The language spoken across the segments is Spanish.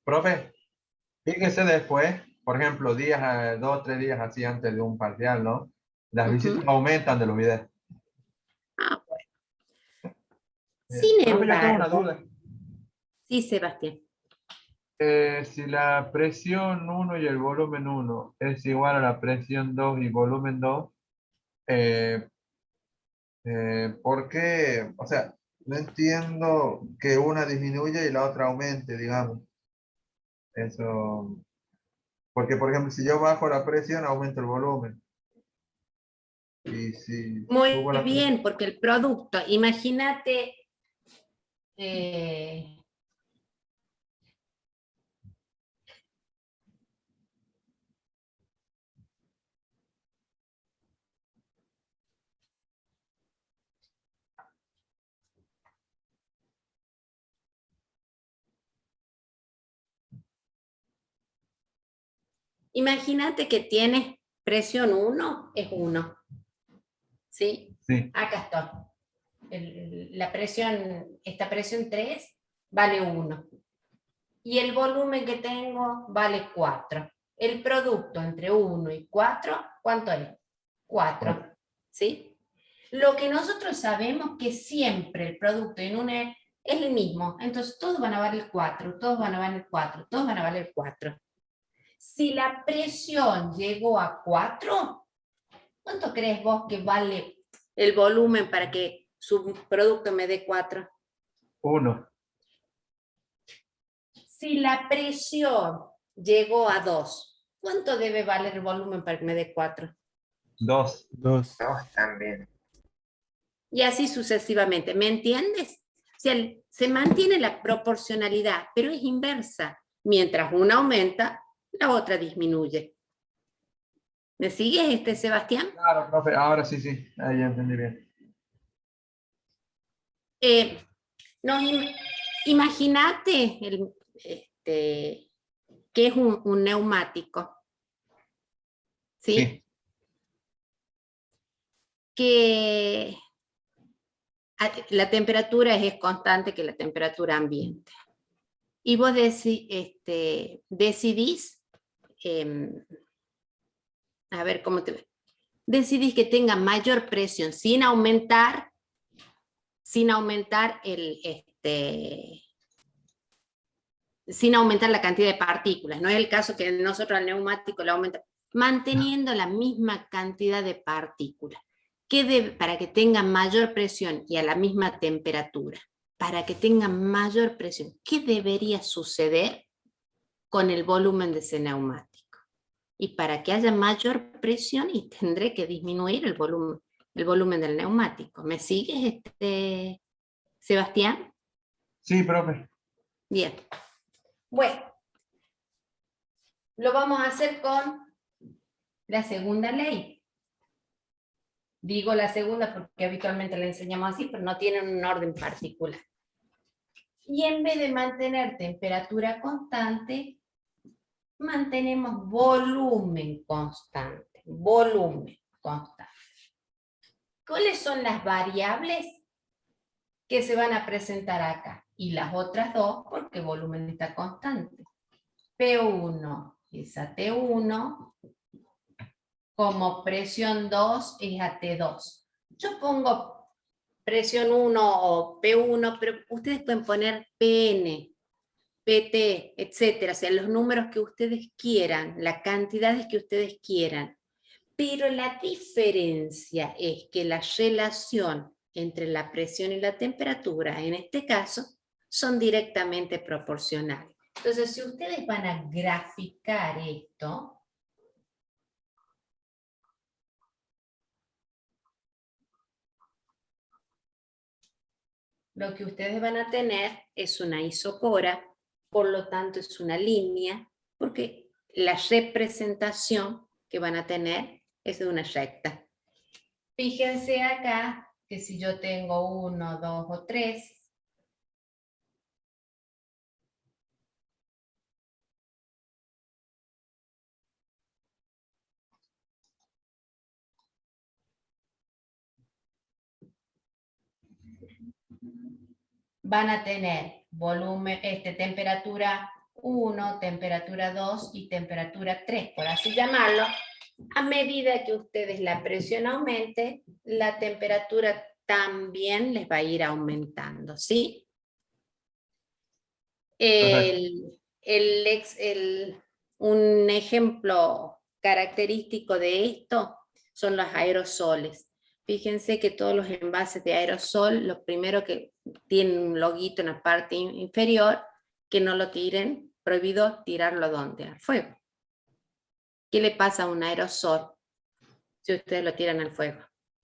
Profe, fíjese después, por ejemplo, días, 2 o 3 días así antes de un parcial, ¿no? Las visitas Ujú. aumentan de los videos. Ah, bueno. Sin Profe, yo tengo una embargo, duda. sí, Sebastián. Si la presión 1 y el volumen 1 es igual a la presión 2 y volumen 2, eh, ¿por qué? O sea, no entiendo que una disminuya y la otra aumente, digamos. Eso, porque por ejemplo, si yo bajo la presión, aumento el volumen. Y si Muy subo la presión, bien, porque el producto, imagínate, eh, imagínate que tienes presión 1 es 1, ¿sí? sí, Acá está. La presión, esta presión 3 vale 1. Y el volumen que tengo vale 4. El producto entre 1 y 4, ¿cuánto es? 4. 4. ¿Sí? Lo que nosotros sabemos que siempre el producto en una es el mismo. Entonces todos van a valer 4, todos van a valer 4, todos van a valer 4. Si la presión llegó a 4, ¿cuánto crees vos que vale el volumen para que su producto me dé 4? 1. Si la presión llegó a 2, ¿cuánto debe valer el volumen para que me dé 4? 2. 2. También. Y así sucesivamente. ¿Me entiendes? O sea, se mantiene la proporcionalidad, pero es inversa. Mientras una aumenta, la otra disminuye. ¿Me sigues, Sebastián? Claro, profe, ahora sí, sí, ahí ya entendí bien. Eh, Imagínate que es un neumático, ¿sí? Sí, Que la temperatura es constante que la temperatura ambiente. Y vos decidís, a ver cómo te... Decidís que tenga mayor presión sin aumentar sin aumentar la cantidad de partículas. No es el caso que nosotros al neumático le aumentamos, manteniendo la misma cantidad de partículas. Para que tenga mayor presión y a la misma temperatura, para que tenga mayor presión, ¿qué debería suceder con el volumen de ese neumático? Y para que haya mayor presión, y tendré que disminuir el volumen del neumático. ¿Me sigues, Sebastián? sí, profe. Bien. Bueno, lo vamos a hacer con la segunda ley. Digo la segunda porque habitualmente la enseñamos así, pero no tienen un orden particular. Y en vez de mantener temperatura constante, mantenemos volumen constante. Volumen constante. ¿Cuáles son las variables que se van a presentar acá? Y las otras dos, porque volumen está constante. P1 es a T1, como presión 2 es a T2. Yo pongo presión 1 o P1, pero ustedes pueden poner PN, PT, etcétera, o sea, los números que ustedes quieran, las cantidades que ustedes quieran. Pero la diferencia es que la relación entre la presión y la temperatura, en este caso, son directamente proporcionales. Entonces, si ustedes van a graficar esto, lo que ustedes van a tener es una isocora, por lo tanto es una línea, porque la representación que van a tener es de una recta. Fíjense acá que si yo tengo 1, 2 o 3, van a tener volumen, temperatura 1, temperatura 2 y temperatura 3, por así llamarlo. A medida que ustedes la presión aumente, la temperatura también les va a ir aumentando, ¿sí? Un ejemplo característico de esto son los aerosoles. Fíjense que todos los envases de aerosol, lo primero que tienen un loguito en la parte inferior, que no lo tiren, prohibido tirarlo ¿dónde? Al fuego. ¿Qué le pasa a un aerosol si ustedes lo tiran al fuego?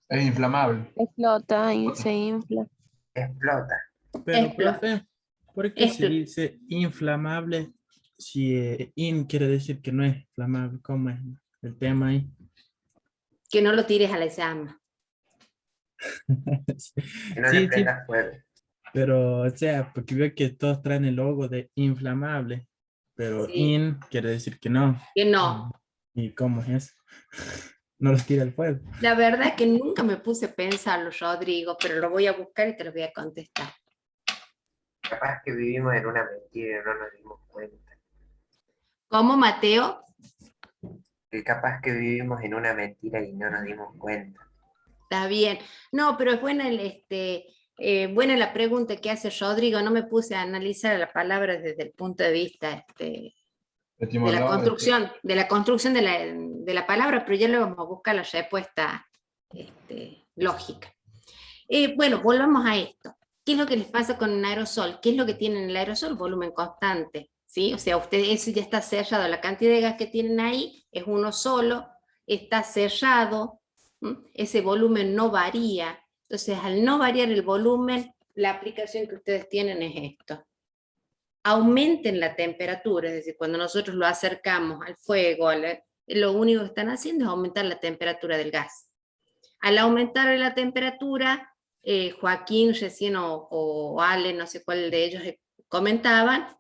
Es inflamable. Explota y se infla. Explota. Pero, Explota. profe, ¿por qué se Expl- dice inflamable si in quiere decir que no es inflamable? ¿Cómo es el tema ahí? Que no lo tires a la llama. Que no le Sí, sí, prenda fuego. pero, o sea, porque veo que todos traen el logo de inflamable, pero Sí. in quiere decir que no. Que no. ¿Y cómo es eso? No los tira el fuego. La verdad es que nunca me puse a pensarlo, Rodrigo, pero lo voy a buscar y te lo voy a contestar. Capaz que vivimos en una mentira y no nos dimos cuenta. ¿Cómo, Mateo? Que capaz que vivimos en una mentira y no nos dimos cuenta. Está bien. No, pero es buena, buena la pregunta que hace Rodrigo. No me puse a analizar la palabra desde el punto de vista de la construcción, de la palabra, pero ya le vamos a buscar la respuesta lógica. Bueno, volvamos a esto. ¿Qué es lo que les pasa con un aerosol? ¿Qué es lo que tiene en el aerosol? Volumen constante, ¿sí? O sea, ustedes, eso ya está cerrado. La cantidad de gas que tienen ahí es uno solo, está cerrado, ese volumen no varía. Entonces, al no variar el volumen, la aplicación que ustedes tienen es esto. Aumenten la temperatura, es decir, cuando nosotros lo acercamos al fuego, lo único que están haciendo es aumentar la temperatura del gas. Al aumentar la temperatura, Joaquín recién o Ale, no sé cuál de ellos comentaban,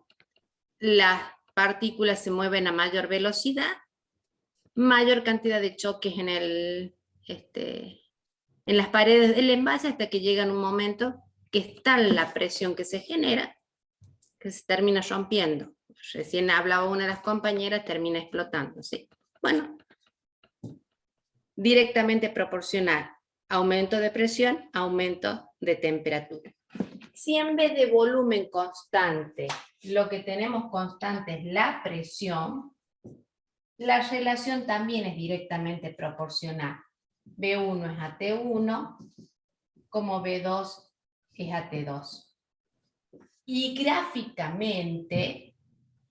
las partículas se mueven a mayor velocidad, mayor cantidad de choques en las paredes del envase hasta que llega un momento que es tal la presión que se genera que se termina rompiendo. Recién hablaba una de las compañeras, termina explotando, ¿sí? Bueno, directamente proporcional. Aumento de presión, aumento de temperatura. Si en vez de volumen constante, lo que tenemos constante es la presión, la relación también es directamente proporcional. B1 es a T1, como B2 es a T2. Y gráficamente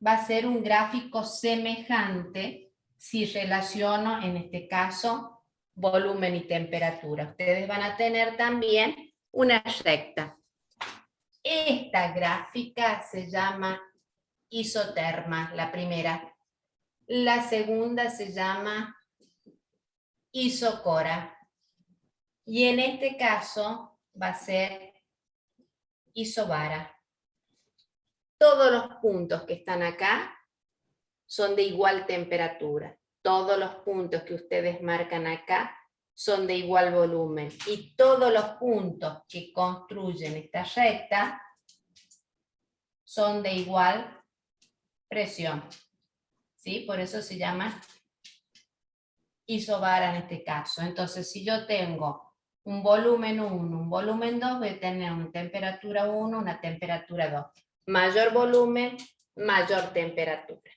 va a ser un gráfico semejante si relaciono, en este caso, volumen y temperatura. Ustedes van a tener también una recta. Esta gráfica se llama isoterma, la primera. La segunda se llama isocora. Y en este caso va a ser isobara. Todos los puntos que están acá son de igual temperatura. Todos los puntos que ustedes marcan acá son de igual volumen. Y todos los puntos que construyen esta recta son de igual presión. ¿Sí? Por eso se llama isobara en este caso. Entonces, si yo tengo un volumen 1, un volumen 2, voy a tener una temperatura 1, una temperatura 2. Mayor volumen, mayor temperatura.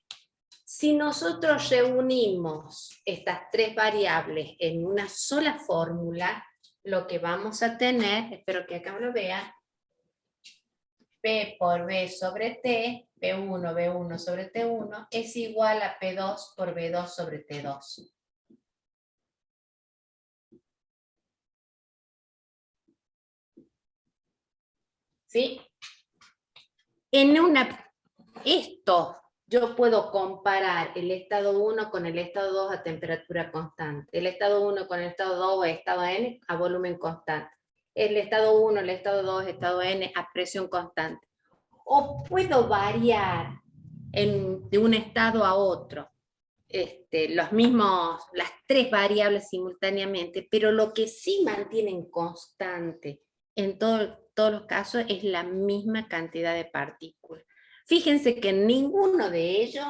Si nosotros reunimos estas tres variables en una sola fórmula, lo que vamos a tener, espero que acá lo vean, P por B sobre T, P1, B1 sobre T1, es igual a P2 por B2 sobre T2. ¿Sí? Esto yo puedo comparar el estado 1 con el estado 2 a temperatura constante, el estado 1 con el estado 2 a estado N a volumen constante, el estado 1, el estado 2, estado N a presión constante. O puedo variar de un estado a otro, las tres variables simultáneamente, pero lo que sí mantienen constante en todos los casos es la misma cantidad de partículas. Fíjense que en ninguno de ellos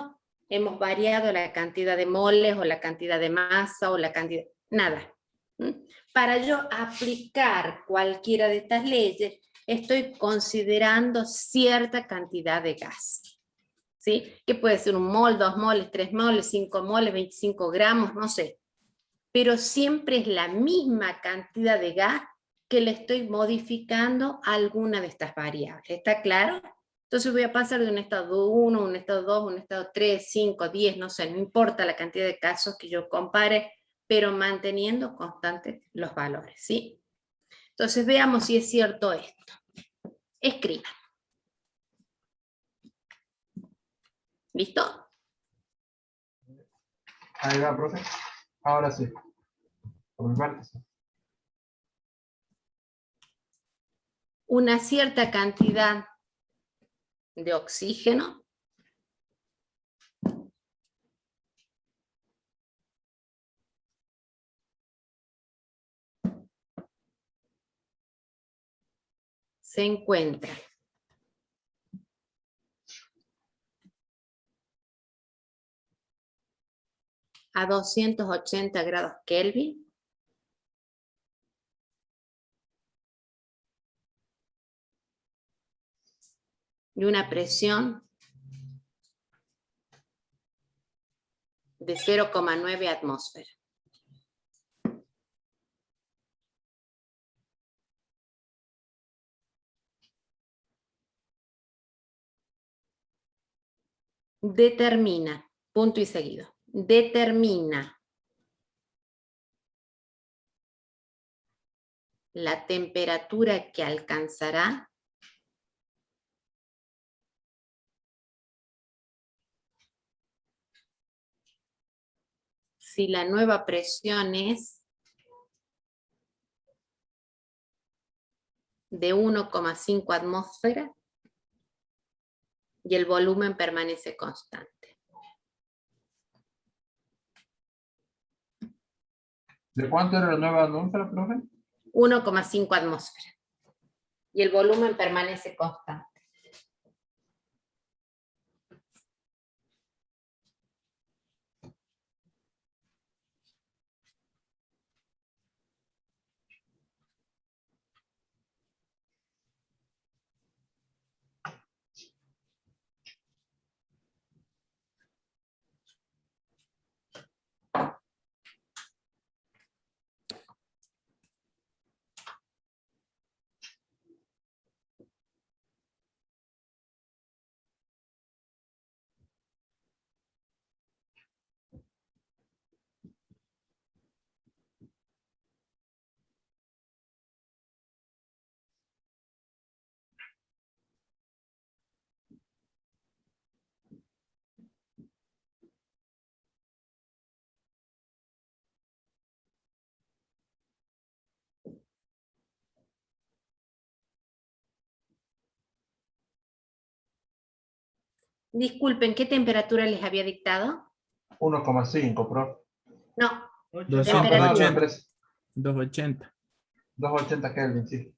hemos variado la cantidad de moles o la cantidad de masa o la cantidad, nada. ¿Mm? Para yo aplicar cualquiera de estas leyes, estoy considerando cierta cantidad de gas. ¿Sí? Que puede ser 1 mol, 2 moles, 3 moles, 5 moles, 25 gramos, no sé. Pero siempre es la misma cantidad de gas que le estoy modificando a alguna de estas variables. ¿Está claro? Entonces voy a pasar de un estado 1, un estado 2, un estado 3, 5, 10, no sé, no importa la cantidad de casos que yo compare, pero manteniendo constantes los valores, ¿sí? Entonces veamos si es cierto esto. Escriban. ¿Listo? Ahí va, profe. Ahora sí. Por mi parte, sí. Una cierta cantidad de oxígeno se encuentra a 280 grados Kelvin y una presión de 0,9 atmósfera. Determina, punto y seguido, determina la temperatura que alcanzará si la nueva presión es de 1,5 atmósferas y el volumen permanece constante. ¿De cuánto era la nueva atmósfera, profe? 1,5 atmósferas y el volumen permanece constante. Disculpen, ¿qué temperatura les había dictado? 1,5, profe. No, No, 280. perdón, temperatura. 280. 280 Kelvin, sí.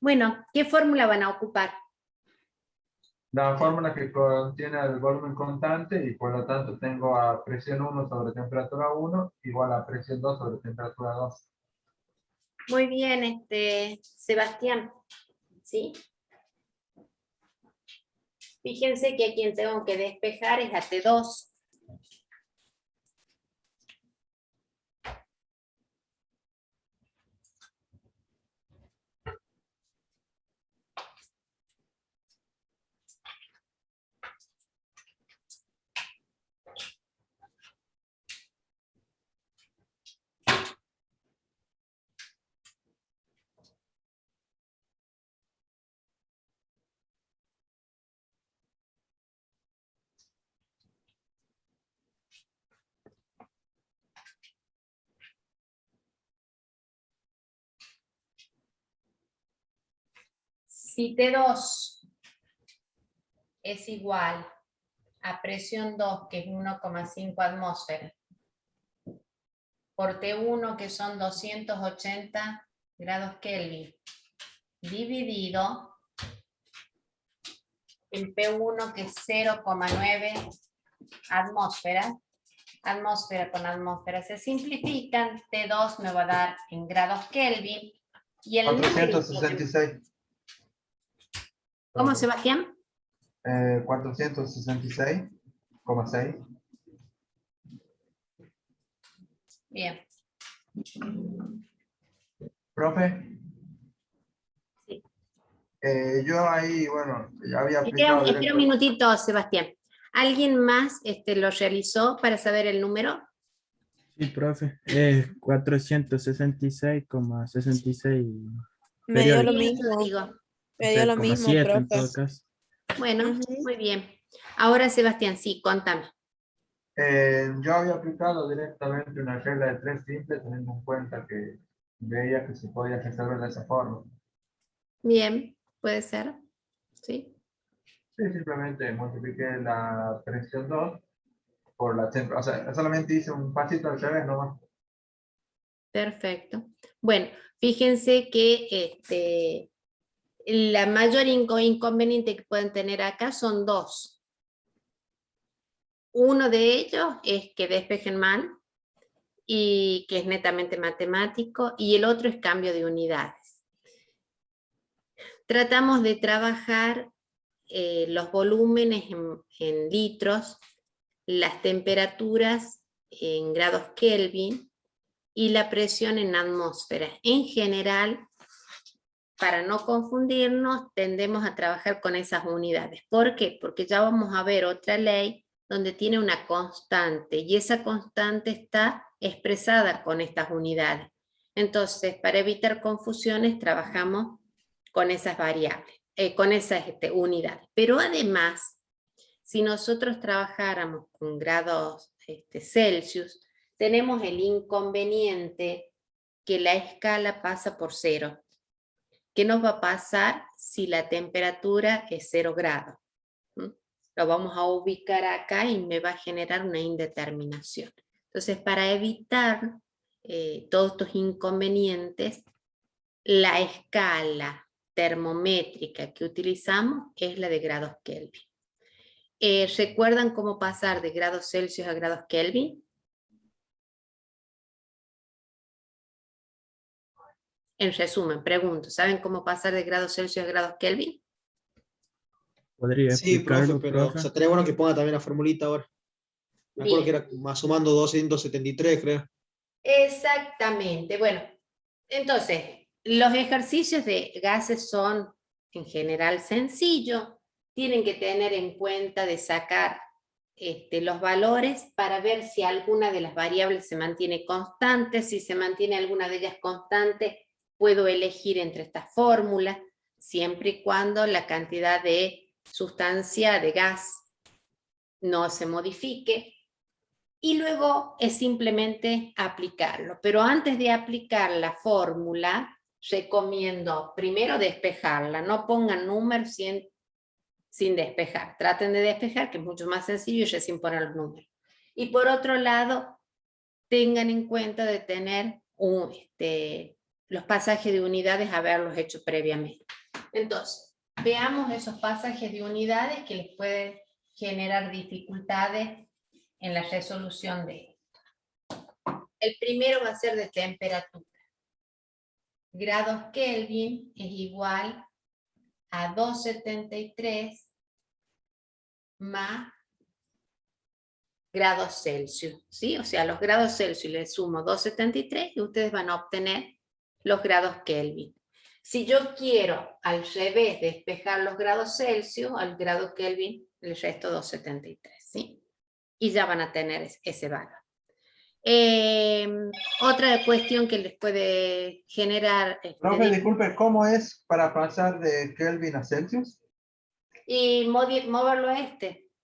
Bueno, ¿qué fórmula van a ocupar? La fórmula que contiene el volumen constante y por lo tanto tengo a presión 1 sobre temperatura 1 igual a presión 2 sobre temperatura 2. Muy bien, Sebastián, ¿sí? Fíjense que a quien tengo que despejar es a T2. Si T2 es igual a presión 2, que es 1,5 atmósferas, por T1, que son 280 grados Kelvin, dividido en P1, que es 0,9 atmósferas, atmósfera con atmósfera se simplifican, T2 me va a dar en grados Kelvin, y el numerito... 466. ¿Cómo, Sebastián? 466,6. Bien. Profe, Sí. yo ahí, bueno, ya había Espera aplicado espera un minutito, Sebastián. ¿Alguien más lo realizó para saber el número? Sí, profe. 466,66. Me dio lo Periódico. Sí, eso mismo. digo. O Me sea, dio lo coma mismo, 7 en profe. todo caso. Bueno, Ujú. muy bien. Ahora, Sebastián, sí, contame. Yo había aplicado directamente una regla de 3 simple, teniendo en cuenta que veía que se podía resolver de esa forma. Bien, puede ser. Sí. Sí, simplemente multipliqué la presión 2 por la temperatura. O sea, solamente hice un pasito al revés nomás. Perfecto. Bueno, fíjense que la mayor inconveniente que pueden tener acá son dos. Uno de ellos es que despejen mal y que es netamente matemático, y el otro es cambio de unidades. Tratamos de trabajar los volúmenes en litros, las temperaturas en grados Kelvin y la presión en atmósferas. En general, para no confundirnos, tendemos a trabajar con esas unidades. ¿Por qué? Porque ya vamos a ver otra ley donde tiene una constante y esa constante está expresada con estas unidades. Entonces, para evitar confusiones, trabajamos con esas variables, con esas unidades. Pero además, si nosotros trabajáramos con grados Celsius, tenemos el inconveniente que la escala pasa por 0. ¿Qué nos va a pasar si la temperatura es 0 grados? Lo vamos a ubicar acá y me va a generar una indeterminación. Entonces, para evitar todos estos inconvenientes, la escala termométrica que utilizamos es la de grados Kelvin. ¿Recuerdan cómo pasar de grados Celsius a grados Kelvin? En resumen, pregunto, ¿saben cómo pasar de grados Celsius a grados Kelvin? ¿Podría Sí, profe, explicarlo, pero profe? estaría bueno que ponga también la formulita ahora. Me acuerdo que Bien, era más sumando 273, creo. exactamente. Bueno, entonces, los ejercicios de gases son en general sencillos. Tienen que tener en cuenta de sacar los valores para ver si alguna de las variables se mantiene constante. Si se mantiene alguna de ellas constante, puedo elegir entre estas fórmulas, siempre y cuando la cantidad de sustancia de gas no se modifique. Y luego es simplemente aplicarlo. Pero antes de aplicar la fórmula, recomiendo primero despejarla. No pongan números sin despejar. Traten de despejar, que es mucho más sencillo, y recién poner los números. Y por otro lado, tengan en cuenta de tener los pasajes de unidades, haberlos hecho previamente. Entonces, veamos esos pasajes de unidades que les pueden generar dificultades en la resolución de esto. El primero va a ser de temperatura. Grados Kelvin es igual a 273 más grados Celsius, ¿sí? O sea, los grados Celsius les sumo 273 y ustedes van a obtener los grados Kelvin. Si yo quiero al revés despejar los grados Celsius, al grado Kelvin le resto 273, ¿sí? Y ya van a tener ese valor. Otra cuestión que les puede generar... Profe, disculpe, ¿cómo es para pasar de Kelvin a Celsius? y moverlo a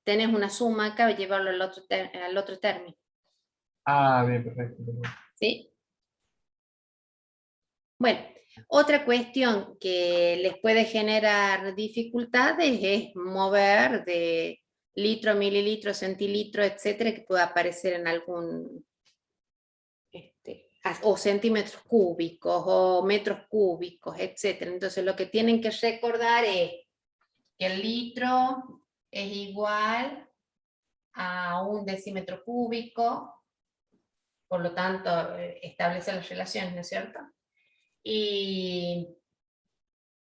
tenés una suma acá y llevarlo al otro término. Ah, bien, perfecto. ¿Sí? Bueno, Otra cuestión que les puede generar dificultades es mover de litro, mililitro, centilitro, etcétera, que pueda aparecer en algún, o centímetros cúbicos, o metros cúbicos, etcétera. Entonces, lo que tienen que recordar es que el litro es igual a 1 decímetro cúbico, por lo tanto, establece las relaciones, ¿no es cierto? Y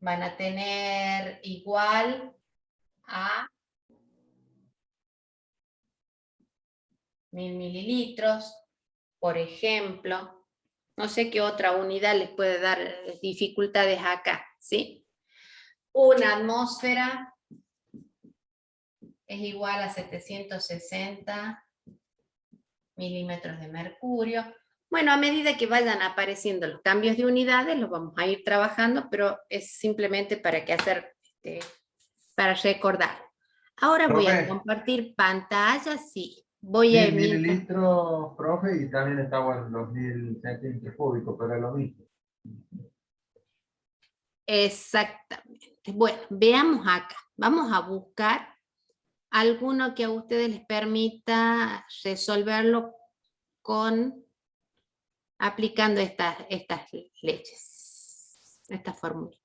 van a tener igual a 1000 mililitros, por ejemplo. No sé qué otra unidad les puede dar dificultades acá, ¿sí? Una atmósfera es igual a 760 milímetros de mercurio. Bueno, a medida que vayan apareciendo los cambios de unidades, los vamos a ir trabajando, pero es simplemente para para recordar. Ahora voy a Profe. compartir pantalla, sí. Voy a 1000 mililitros, profe, y también está bueno los 1000 centímetros cúbicos, pero es lo mismo. Exactamente. Bueno, veamos acá. Vamos a buscar alguno que a ustedes les permita resolverlo con aplicando estas leyes, estas formulitas.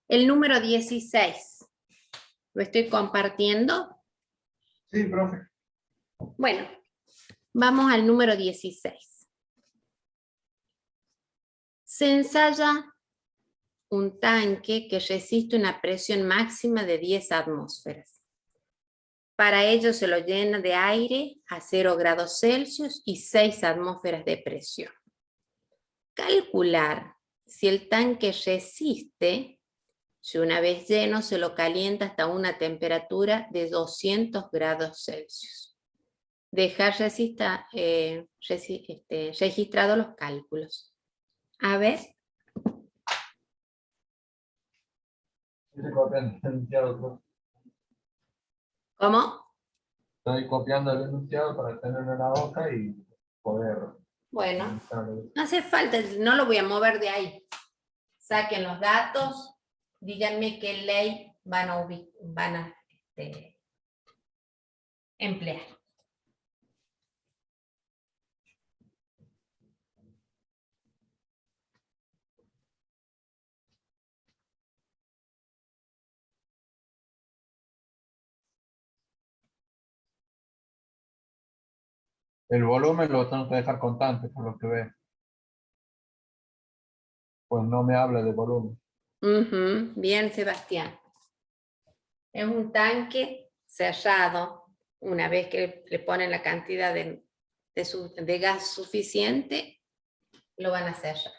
El número 16. ¿Lo estoy compartiendo? Sí, profe. Bueno, vamos al número 16. Se ensaya un tanque que resiste una presión máxima de 10 atmósferas. Para ello se lo llena de aire a 0 grados Celsius y 6 atmósferas de presión. Calcular si el tanque resiste. Si una vez lleno, se lo calienta hasta una temperatura de 200 grados Celsius. Dejar registrados los cálculos. A ver. Estoy copiando el enunciado, profe. ¿Cómo? Estoy copiando el enunciado para tenerlo en la boca y poder. Bueno, no hace falta, no lo voy a mover de ahí. Saquen los datos, díganme qué ley van a emplear. El volumen lo tengo que dejar constante, por lo que veo. Pues no me habla de volumen. Bien, Sebastián. Es un tanque cerrado. Una vez que le ponen la cantidad de gas suficiente, lo van a cerrar.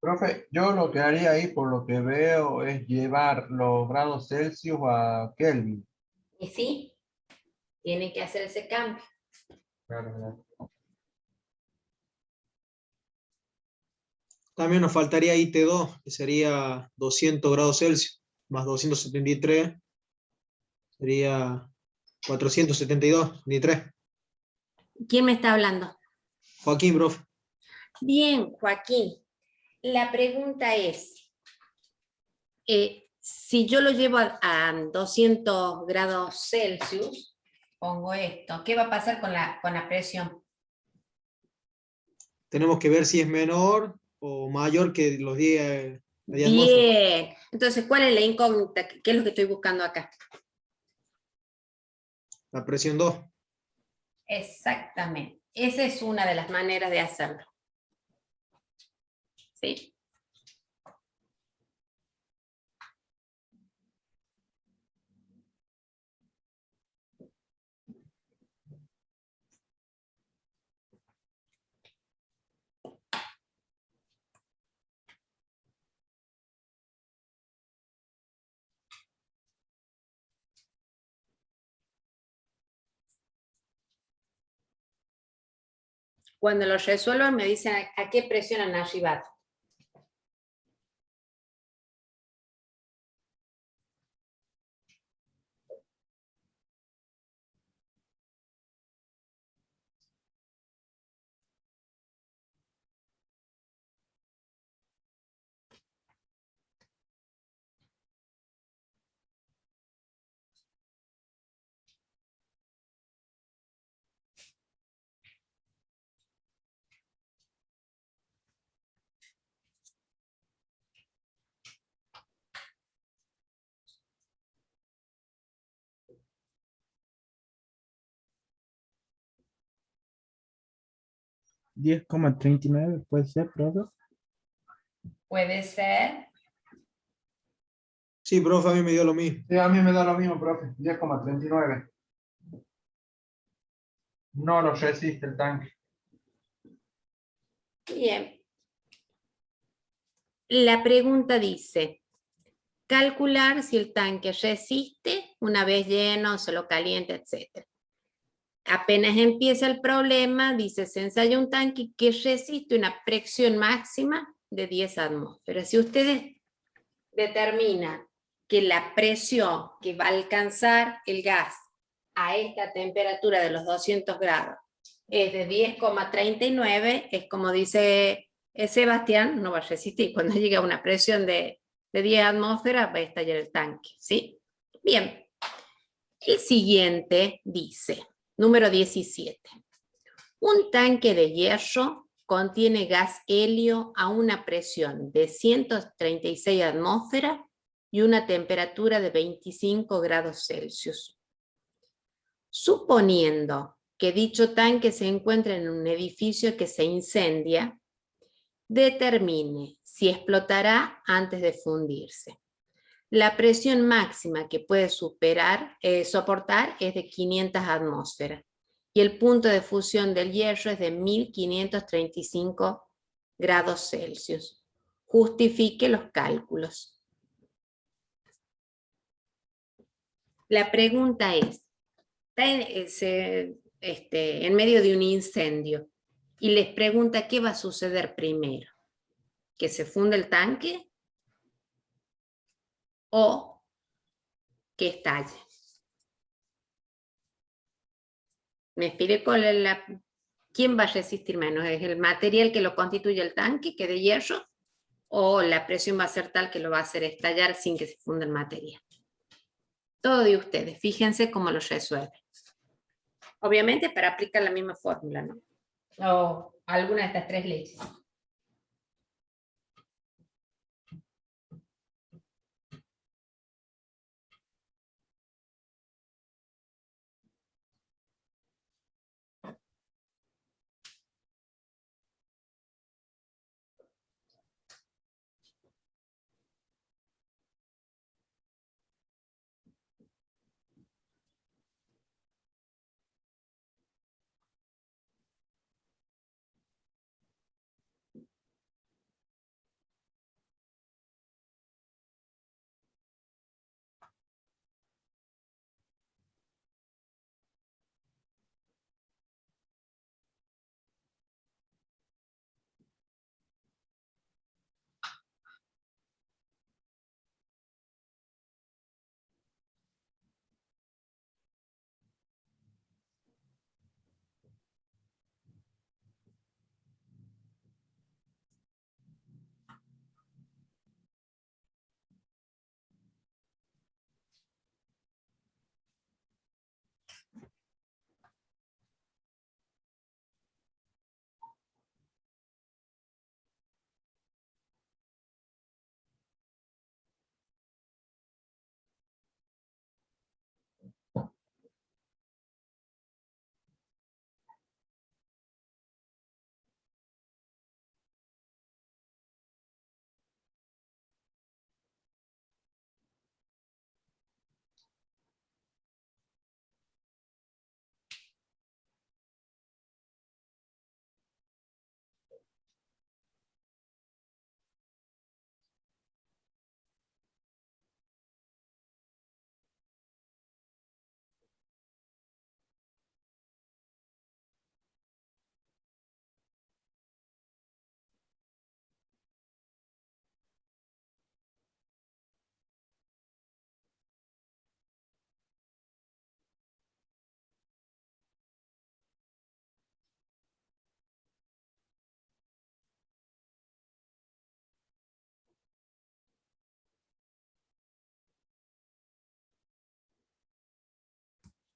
Profe, yo lo que haría ahí, por lo que veo, es llevar los grados Celsius a Kelvin. Y sí, tiene que hacer ese cambio. Claro, claro. También nos faltaría IT2, que sería 200 grados Celsius, más 273, sería 472, ni 3. ¿Quién me está hablando? Joaquín, profe. Bien, Joaquín. La pregunta es, si yo lo llevo a 200 grados Celsius, pongo esto, ¿qué va a pasar con la presión? Tenemos que ver si es menor o mayor que los 10 atmósferas. Bien. Entonces, ¿cuál es la incógnita? ¿Qué es lo que estoy buscando acá? La presión 2. Exactamente. Esa es una de las maneras de hacerlo. ¿Sí? Cuando lo resuelvan me dicen a qué presión han arribado. Diez coma treinta y nueve puede ser, profe. Puede ser. Sí, profe, a mí me dio lo mismo. Sí, a mí me da lo mismo, profe. 10,39. No lo resiste el tanque. Bien. La pregunta dice, calcular si el tanque resiste una vez lleno, se lo calienta, etc. Apenas empieza el problema, dice, se ensaya un tanque que resiste una presión máxima de 10 atmósferas. Si ustedes determinan que la presión que va a alcanzar el gas a esta temperatura de los 200 grados es de 10,39, es como dice Sebastián, no va a resistir. Cuando llega a una presión de 10 atmósferas va a estallar el tanque, ¿sí? Bien. El siguiente dice, número 17. Un tanque de hierro contiene gas helio a una presión de 136 atmósferas y una temperatura de 25 grados Celsius. Suponiendo que dicho tanque se encuentra en un edificio que se incendia, determine si explotará antes de fundirse. La presión máxima que puede soportar es de 500 atmósferas y el punto de fusión del hierro es de 1535 grados Celsius. Justifique los cálculos. La pregunta es, está en medio de un incendio y les pregunta qué va a suceder primero, que se funda el tanque o que estalle. Me explico ¿quién va a resistir menos? ¿Es el material que lo constituye el tanque, que de hierro? ¿O la presión va a ser tal que lo va a hacer estallar sin que se funda el material? Todo de ustedes, fíjense cómo lo resuelven. Obviamente para aplicar la misma fórmula, ¿no? O alguna de estas tres leyes.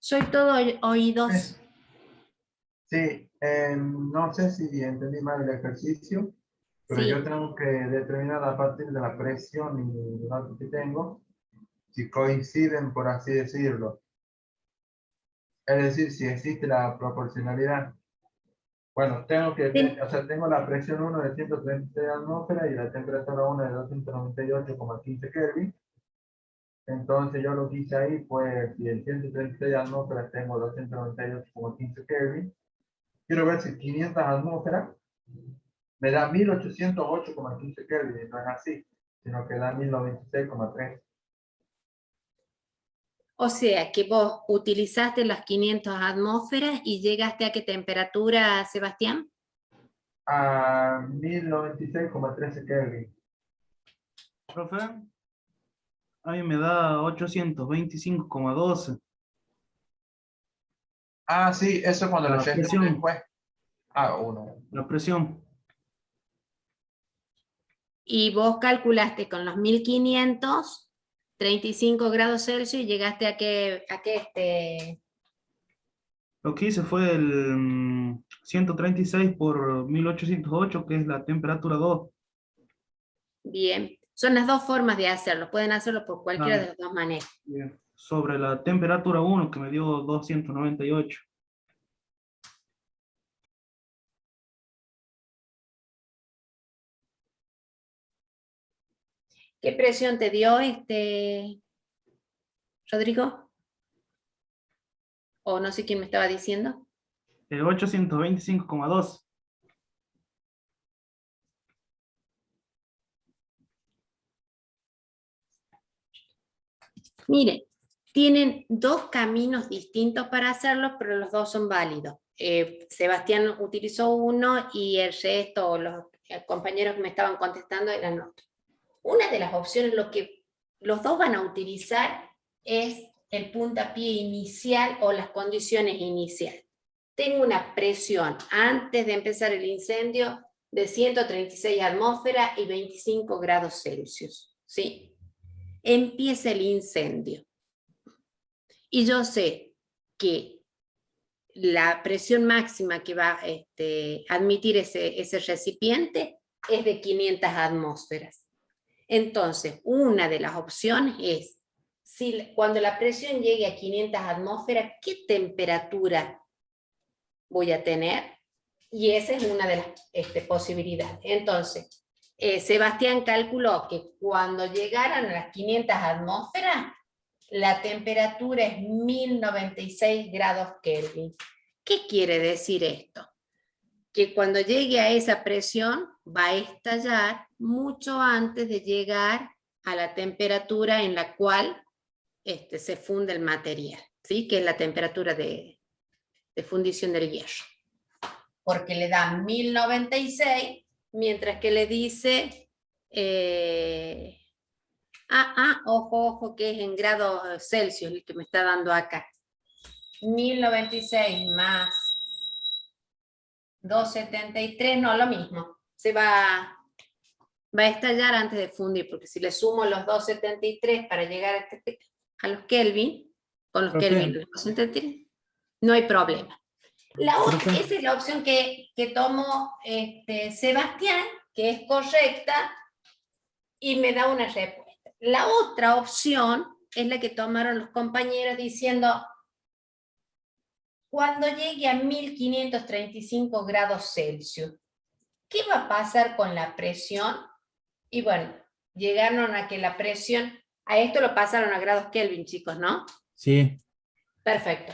Soy todo oídos. Sí, no sé si entendí mal el ejercicio, pero yo Sí. tengo que determinar a partir de la presión y el dato que tengo, si coinciden, por así decirlo. Es decir, si existe la proporcionalidad. Bueno, o sea, tengo la presión 1 de 136 atmósferas y la temperatura 1 de 298,15 Kelvin. Entonces yo lo que hice ahí fue, si en 136 atmósferas tengo 298,15 Kelvin, quiero ver si 500 atmósferas me da 1808,15 Kelvin, y no es así, sino que da 1096,3. O sea, que vos utilizaste las 500 atmósferas y llegaste a qué temperatura, Sebastián. A 1096,13 Kelvin. Profe, a mí me da 825,12 Ah, sí, eso es cuando lo la llegué presión, después. Ah, 1. la presión. Y vos calculaste con los 1500, 35 grados Celsius y llegaste a qué. Lo que hice fue el 136 por 1808, que es la temperatura 2. Bien. Son las dos formas de hacerlo. Pueden hacerlo por cualquiera Ah, de las dos maneras. bien. Sobre la temperatura 1, que me dio 298. ¿Qué presión te dio Rodrigo? O no sé quién me estaba diciendo. 825,2. Miren, tienen dos caminos distintos para hacerlo, pero los dos son válidos. Sebastián utilizó uno y el resto, los compañeros que me estaban contestando eran otros. Una de las opciones, lo que los dos van a utilizar es el puntapié inicial o las condiciones iniciales. Tengo una presión antes de empezar el incendio de 136 atmósferas y 25 grados Celsius, ¿sí? Empieza el incendio. Y yo sé que la presión máxima que va a admitir ese recipiente es de 500 atmósferas. Entonces, una de las opciones es, cuando la presión llegue a 500 atmósferas, ¿qué temperatura voy a tener? Y esa es una de las posibilidades. Entonces, Sebastián calculó que cuando llegaran a las 500 atmósferas, la temperatura es 1096 grados Kelvin. ¿Qué quiere decir esto? Que cuando llegue a esa presión va a estallar mucho antes de llegar a la temperatura en la cual se funde el material, ¿sí? Que es la temperatura de fundición del hierro. Porque le da 1096, mientras que le dice, ojo, que es en grados Celsius el que me está dando acá. 1096 más 273, no, lo mismo. Se va a estallar antes de fundir, porque si le sumo los 273 para llegar a los Kelvin, con los Profe. Kelvin, los 273, no hay problema. Esa es la opción que tomó Sebastián, que es correcta, y me da una respuesta. La otra opción es la que tomaron los compañeros diciendo, cuando llegue a 1535 grados Celsius, ¿qué va a pasar con la presión? Y bueno, llegaron a que la presión, a esto lo pasaron a grados Kelvin, chicos, ¿no? Sí. Perfecto.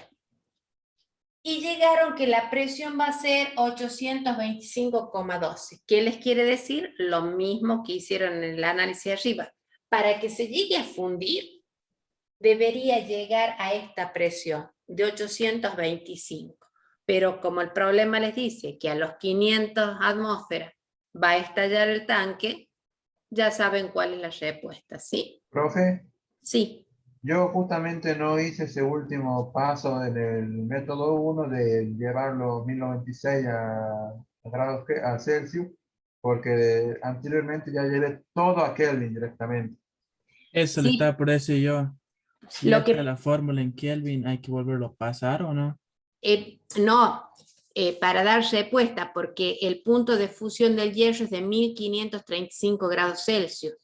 Y llegaron que la presión va a ser 825,12. ¿Qué les quiere decir? Lo mismo que hicieron en el análisis arriba. Para que se llegue a fundir, debería llegar a esta presión de 825. Pero como el problema les dice que a los 500 atmósferas va a estallar el tanque, ya saben cuál es la respuesta, ¿sí? Profe, Sí. yo justamente no hice ese último paso en el método 1 de llevar los 1096 a grados a Celsius, porque anteriormente ya llevé todo a Kelvin directamente. Eso le Sí, estaba por decir yo. Si Lo ya que- está la fórmula en Kelvin, ¿hay que volverlo a pasar o no? No, para dar respuesta, porque el punto de fusión del hierro es de 1535 grados Celsius.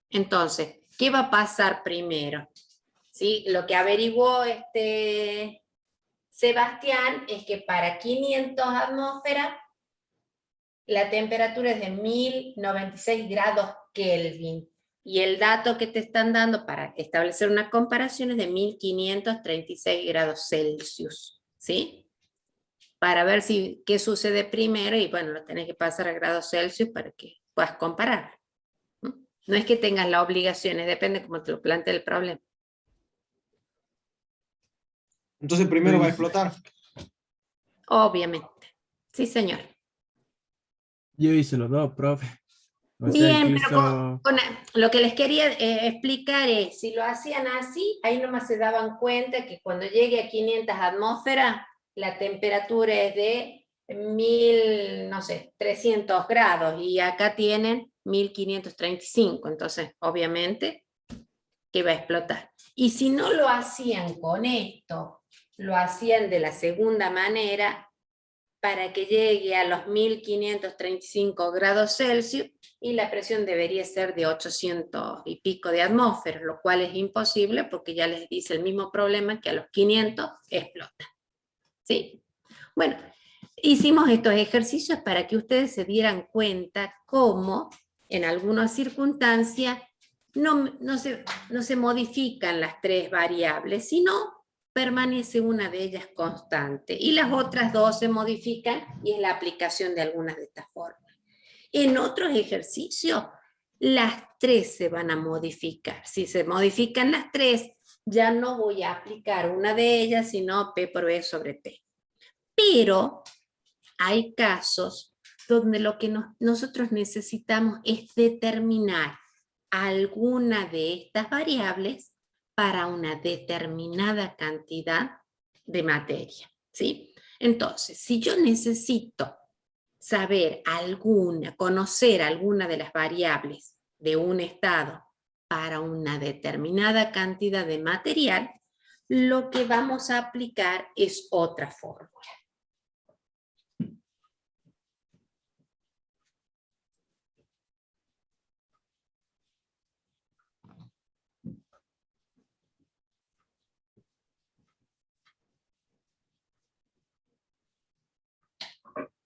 Entonces, ¿qué va a pasar primero? ¿Sí? Lo que averiguó Sebastián es que para 500 atmósferas la temperatura es de 1096 grados Kelvin. Y el dato que te están dando para establecer una comparación es de 1536 grados Celsius. ¿Sí? Para ver qué sucede primero y bueno, lo tenés que pasar a grados Celsius para que puedas comparar. No es que tengas la obligación, depende cómo te lo plantee el problema. Entonces primero va a explotar. Obviamente. Sí, señor. Yo hice los dos, profe. O sea, Bien, yo pero hizo... lo que les quería explicar es, si lo hacían así, ahí nomás se daban cuenta que cuando llegue a 500 atmósferas, la temperatura es de 1000, no sé, 300 grados, y acá tienen 1535, entonces, obviamente, que va a explotar. Y si no lo hacían con esto, lo hacían de la segunda manera, para que llegue a los 1535 grados Celsius, y la presión debería ser de 800 y pico de atmósferas, lo cual es imposible porque ya les dice el mismo problema que a los 500 explota. ¿Sí? Bueno, hicimos estos ejercicios para que ustedes se dieran cuenta cómo en algunas circunstancias no se modifican las tres variables, sino permanece una de ellas constante y las otras dos se modifican, y es la aplicación de algunas de estas fórmulas. En otros ejercicios, las tres se van a modificar. Si se modifican las tres, ya no voy a aplicar una de ellas, sino P por B sobre T. Pero hay casos donde lo que nosotros necesitamos es determinar alguna de estas variables para una determinada cantidad de materia, ¿sí? Entonces, si yo necesito saber conocer alguna de las variables de un estado para una determinada cantidad de material, lo que vamos a aplicar es otra fórmula.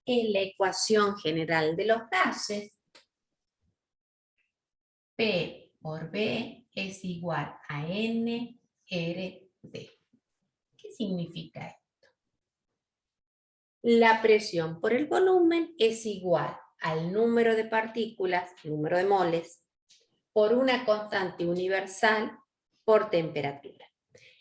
En la ecuación general de los gases, P por B es igual a NRD. ¿Qué significa esto? La presión por el volumen es igual al número de partículas, número de moles, por una constante universal por temperatura.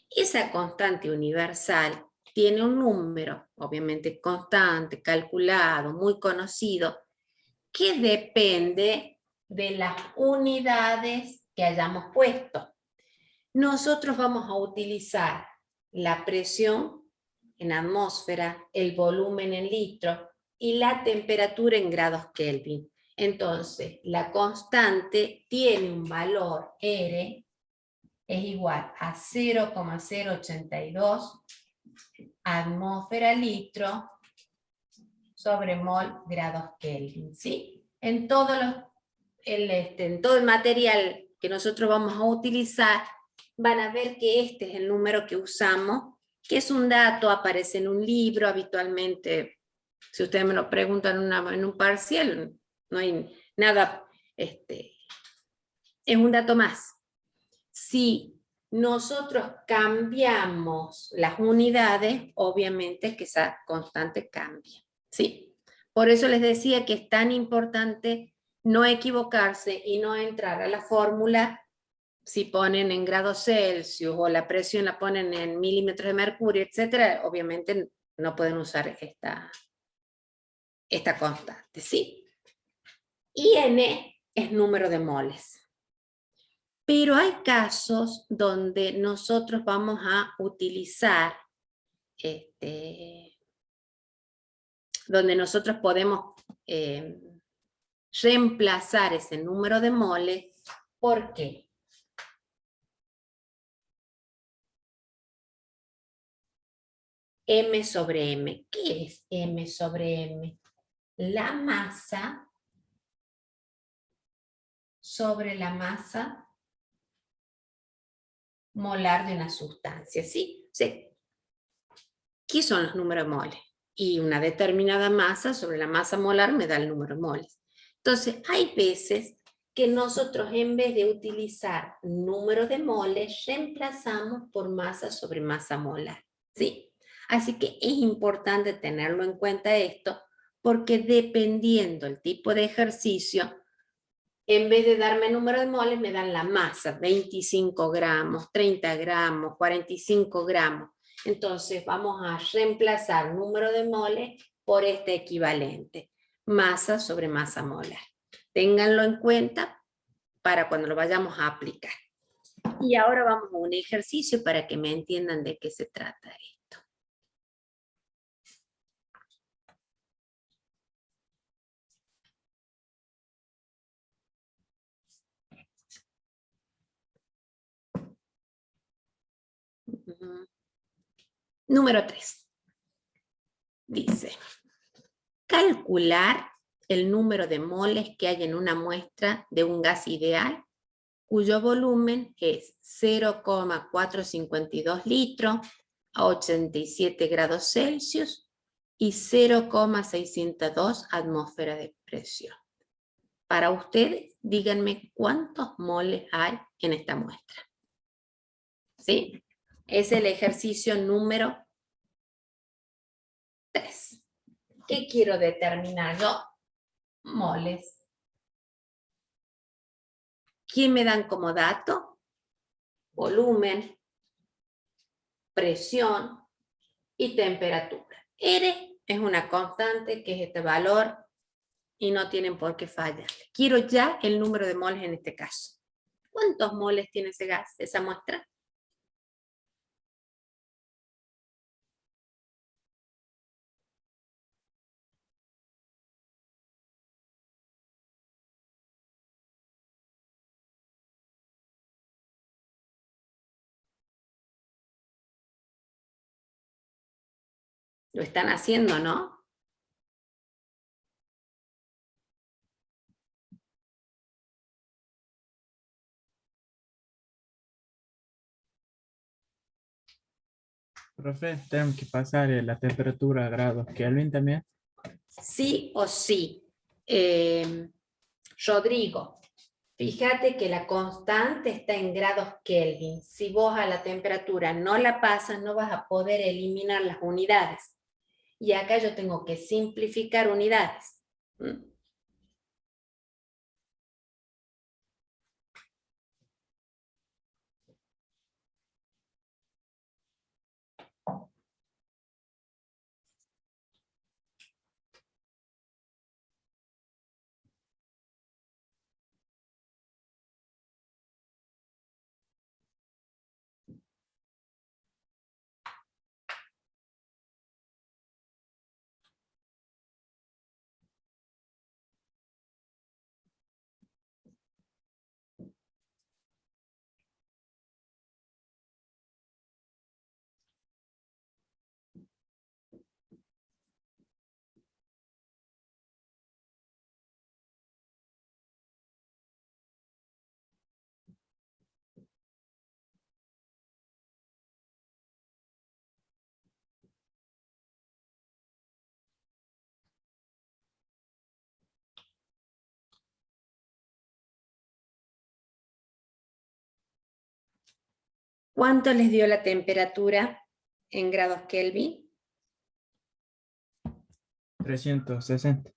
Esa constante universal tiene un número, obviamente constante, calculado, muy conocido, que depende de las unidades que hayamos puesto. Nosotros vamos a utilizar la presión en atmósfera, el volumen en litros y la temperatura en grados Kelvin. Entonces, la constante tiene un valor R, es igual a 0,082 atmósfera litro sobre mol grados Kelvin, ¿sí? En todo el material que nosotros vamos a utilizar, van a ver que este es el número que usamos, que es un dato, aparece en un libro habitualmente. Si ustedes me lo preguntan en un parcial, no hay nada, es un dato más. Si nosotros cambiamos las unidades, obviamente que esa constante cambia, ¿sí? Por eso les decía que es tan importante no equivocarse y no entrar a la fórmula si ponen en grados Celsius o la presión la ponen en milímetros de mercurio, etcétera. Obviamente no pueden usar esta constante, ¿sí? Y N es número de moles. Pero hay casos donde nosotros vamos a utilizar, donde nosotros podemos reemplazar ese número de moles. ¿Por qué? M sobre M. ¿Qué es M sobre M? La masa sobre la masa molar de una sustancia, ¿sí? Sí. ¿Qué son los números de moles? Y una determinada masa sobre la masa molar me da el número de moles. Entonces, hay veces que nosotros en vez de utilizar número de moles, reemplazamos por masa sobre masa molar, ¿sí? Así que es importante tenerlo en cuenta esto, porque dependiendo el tipo de ejercicio, en vez de darme número de moles, me dan la masa, 25 gramos, 30 gramos, 45 gramos. Entonces vamos a reemplazar número de moles por este equivalente, masa sobre masa molar. Ténganlo en cuenta para cuando lo vayamos a aplicar. Y ahora vamos a un ejercicio para que me entiendan de qué se trata esto. Número 3. Dice, calcular el número de moles que hay en una muestra de un gas ideal cuyo volumen es 0,452 litros a 87 grados Celsius y 0,602 atmósferas de presión. Para ustedes, díganme cuántos moles hay en esta muestra. ¿Sí? Es el ejercicio número 3. ¿Qué quiero determinar yo? Moles. ¿Qué me dan como dato? Volumen, presión y temperatura. R es una constante que es este valor y no tienen por qué fallar. Quiero ya el número de moles en este caso. ¿Cuántos moles tiene ese gas, esa muestra? Lo están haciendo, ¿no? Profe, tenemos que pasar la temperatura a grados Kelvin también. Sí o sí. Rodrigo, fíjate que la constante está en grados Kelvin. Si vos a la temperatura no la pasas, no vas a poder eliminar las unidades. Y acá yo tengo que simplificar unidades. ¿Mm? ¿Cuánto les dio la temperatura en grados Kelvin? 360.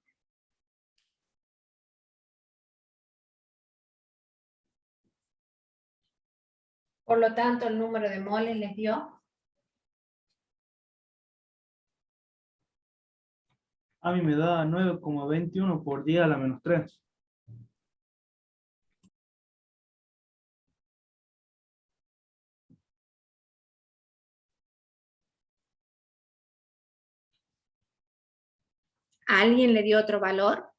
Por lo tanto, el número de moles les dio A mí me da 9,21 por 10 a la menos 3. ¿A alguien le dio otro valor?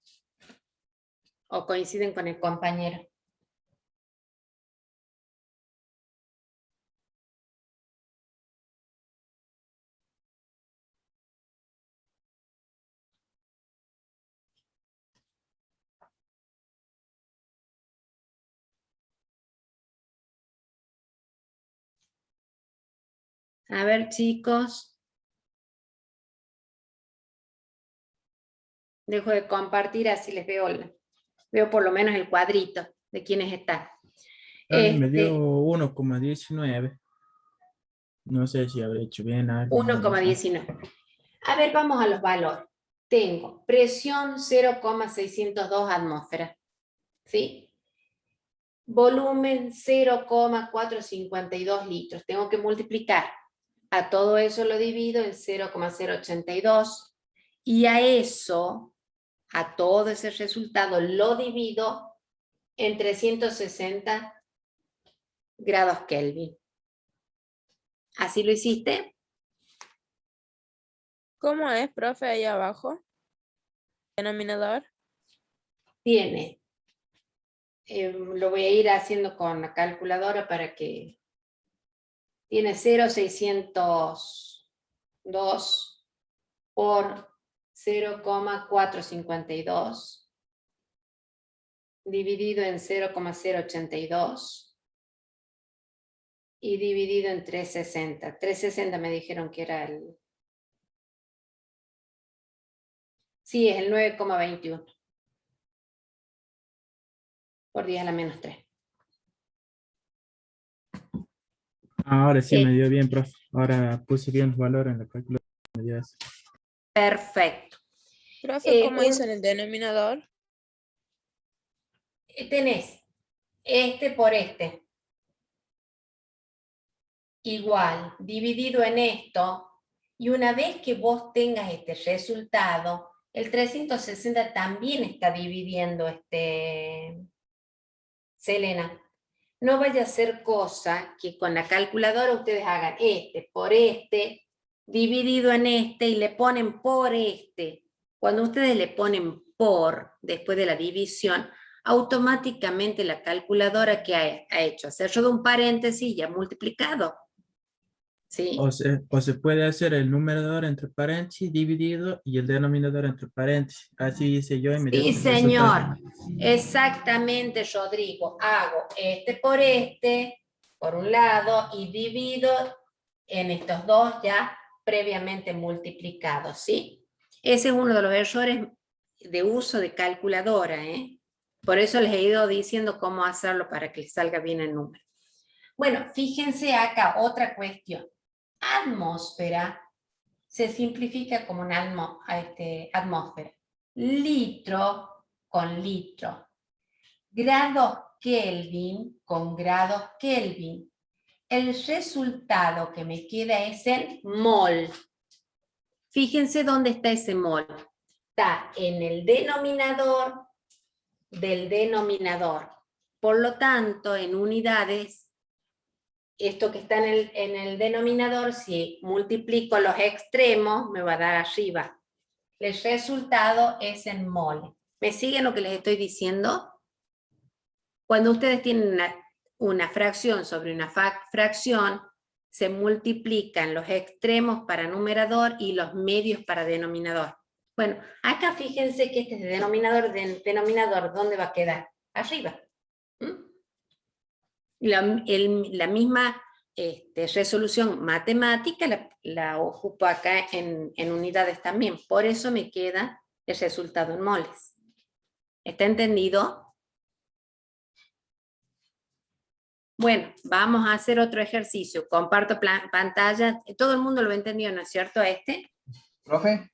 ¿O coinciden con el compañero? A ver, chicos. Dejo de compartir, así les veo, veo por lo menos el cuadrito de quiénes están. A mí me dio Este, 1,19. No sé si habré hecho bien algo. no lo sé. 1,19. A ver, vamos a los valores. Tengo presión 0,602 atmósferas. ¿Sí? Volumen 0,452 litros. Tengo que multiplicar. A todo eso lo divido en 0,082. Y a eso, a todo ese resultado, lo divido en 360 grados Kelvin. ¿Así lo hiciste? ¿Cómo es, profe, ahí abajo? Denominador. Tiene. Lo voy a ir haciendo con la calculadora para que... Tiene 0,602 por 0,452 dividido en 0,082 y dividido en 360. 360 me dijeron que era el... Sí, es el 9,21 por 10 a la menos 3. Ahora sí me dio bien, profe. Ahora puse bien los valores en la calculadora. Me dio eso. Perfecto. Profe, ¿cómo hizo en el denominador? Tenés este por este. Igual, dividido en esto. Y una vez que vos tengas este resultado, el 360 también está dividiendo Selena. No vaya a ser cosa que con la calculadora ustedes hagan este por este, dividido en este y le ponen por este. Cuando ustedes le ponen por, después de la división, automáticamente la calculadora que ha hecho, hacerlo de un paréntesis y ha multiplicado. ¿Sí? O se puede hacer el numerador entre paréntesis dividido y el denominador entre paréntesis. Así hice yo y me dio Sí, ese resultado. señor. Exactamente, Rodrigo. Hago este por un lado, y divido en estos dos ya previamente multiplicados, ¿sí? Ese es uno de los errores de uso de calculadora, ¿eh? Por eso les he ido diciendo cómo hacerlo para que les salga bien el número. Bueno, fíjense acá otra cuestión. Atmósfera se simplifica como una atmósfera. Litro con litro. Grados Kelvin con grados Kelvin. El resultado que me queda es el mol. Fíjense dónde está ese mol. Está en el denominador del denominador. Por lo tanto, en unidades, esto que está en el denominador, si multiplico los extremos, me va a dar arriba. El resultado es en mol. ¿Me siguen lo que les estoy diciendo? Cuando ustedes tienen una fracción sobre una fracción, se multiplican los extremos para numerador y los medios para denominador. Bueno, acá fíjense que este es denominador, ¿dónde va a quedar? Arriba. La misma resolución matemática la ocupo acá en unidades también. Por eso me queda el resultado en moles. ¿Está entendido? Bueno, vamos a hacer otro ejercicio. Comparto pantalla. Todo el mundo lo ha entendido, ¿no es cierto? ¿Profe?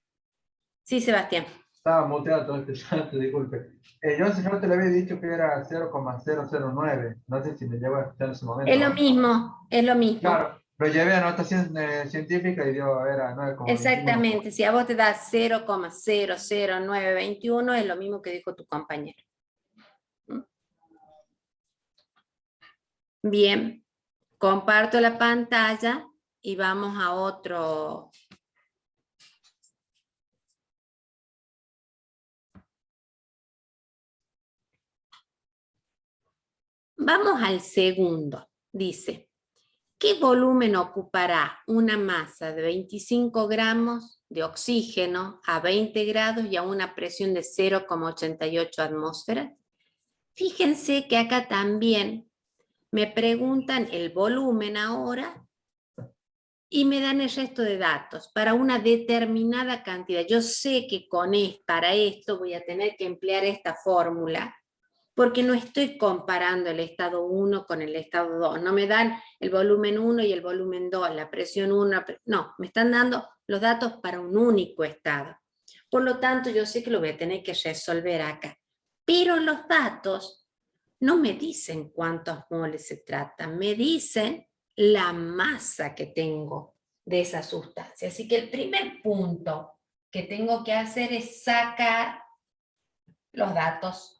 Sí, Sebastián. Estaba muteado todo este chat, disculpe. Yo hace rato le había dicho que era 0,009. No sé si me llevo a escuchar en su momento. Es lo mismo, es lo mismo. Claro, lo llevé a notación científica y era 9,21. Exactamente, si a vos te da 0,00921 es lo mismo que dijo tu compañero. Bien, comparto la pantalla y vamos a otro. Vamos al segundo. Dice, ¿qué volumen ocupará una masa de 25 gramos de oxígeno a 20 grados y a una presión de 0,88 atmósferas? Fíjense que acá también me preguntan el volumen ahora y me dan el resto de datos para una determinada cantidad. Yo sé que para esto voy a tener que emplear esta fórmula, porque no estoy comparando el estado 1 con el estado 2. No me dan el volumen 1 y el volumen 2, la presión 1. No, me están dando los datos para un único estado. Por lo tanto, yo sé que lo voy a tener que resolver acá. Pero los datos no me dicen cuántos moles se tratan, me dicen la masa que tengo de esa sustancia. Así que el primer punto que tengo que hacer es sacar los datos.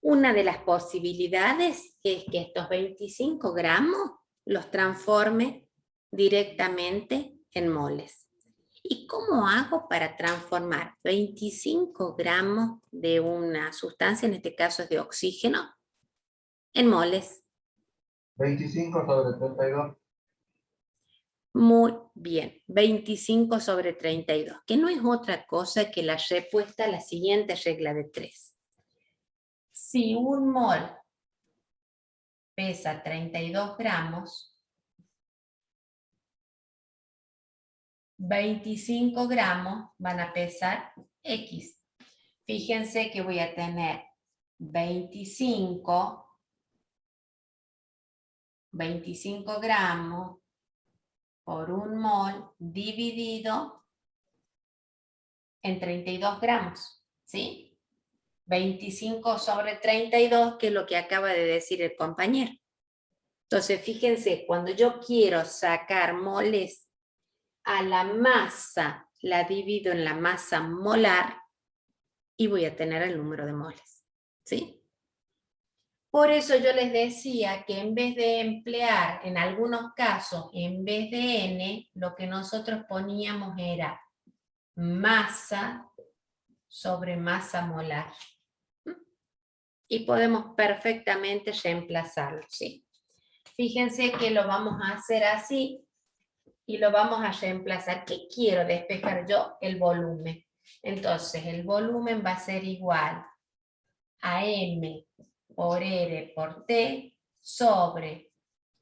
Una de las posibilidades es que estos 25 gramos los transforme directamente en moles. ¿Y cómo hago para transformar 25 gramos de una sustancia, en este caso es de oxígeno, en moles? 25 sobre 32. Muy bien, 25 sobre 32, que no es otra cosa que la respuesta a la siguiente regla de 3. Si un mol pesa 32 gramos, 25 gramos van a pesar X. Fíjense que voy a tener 25 gramos por un mol dividido en 32 gramos, ¿sí? 25 sobre 32, que es lo que acaba de decir el compañero. Entonces, fíjense, cuando yo quiero sacar moles, a la masa la divido en la masa molar y voy a tener el número de moles, ¿sí? Por eso yo les decía que en vez de emplear, en algunos casos, en vez de N, lo que nosotros poníamos era masa sobre masa molar. Y podemos perfectamente reemplazarlo, ¿sí? Fíjense que lo vamos a hacer así y lo vamos a reemplazar. ¿Qué quiero despejar yo? El volumen. Entonces, el volumen va a ser igual a M por R por T sobre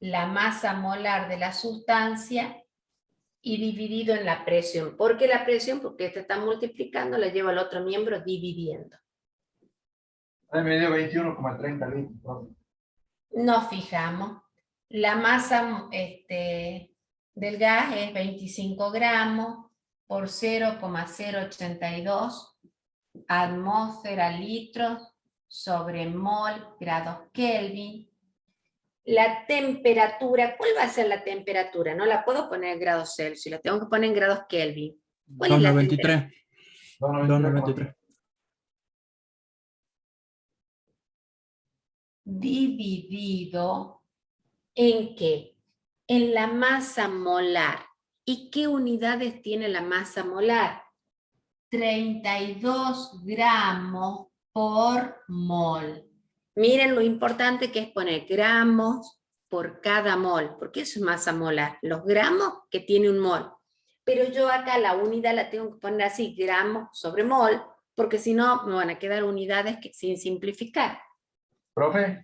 la masa molar de la sustancia y dividido en la presión. ¿Por qué la presión? Porque esta está multiplicando, la lleva al otro miembro dividiendo. Ahí me dio 21,30 litros, profe. Nos fijamos. La masa del gas es 25 gramos por 0,082 atmósfera litros sobre mol grados Kelvin. La temperatura, ¿cuál va a ser la temperatura? No la puedo poner en grados Celsius, la tengo que poner en grados Kelvin. ¿Cuál es la temperatura? 293. Dividido ¿en qué? En la masa molar. ¿Y qué unidades tiene la masa molar? 32 gramos por mol. Miren lo importante que es poner gramos por cada mol, porque eso es masa molar. Los gramos que tiene un mol. Pero yo acá la unidad la tengo que poner así, gramos sobre mol, porque si no me van a quedar unidades sin simplificar. Profe,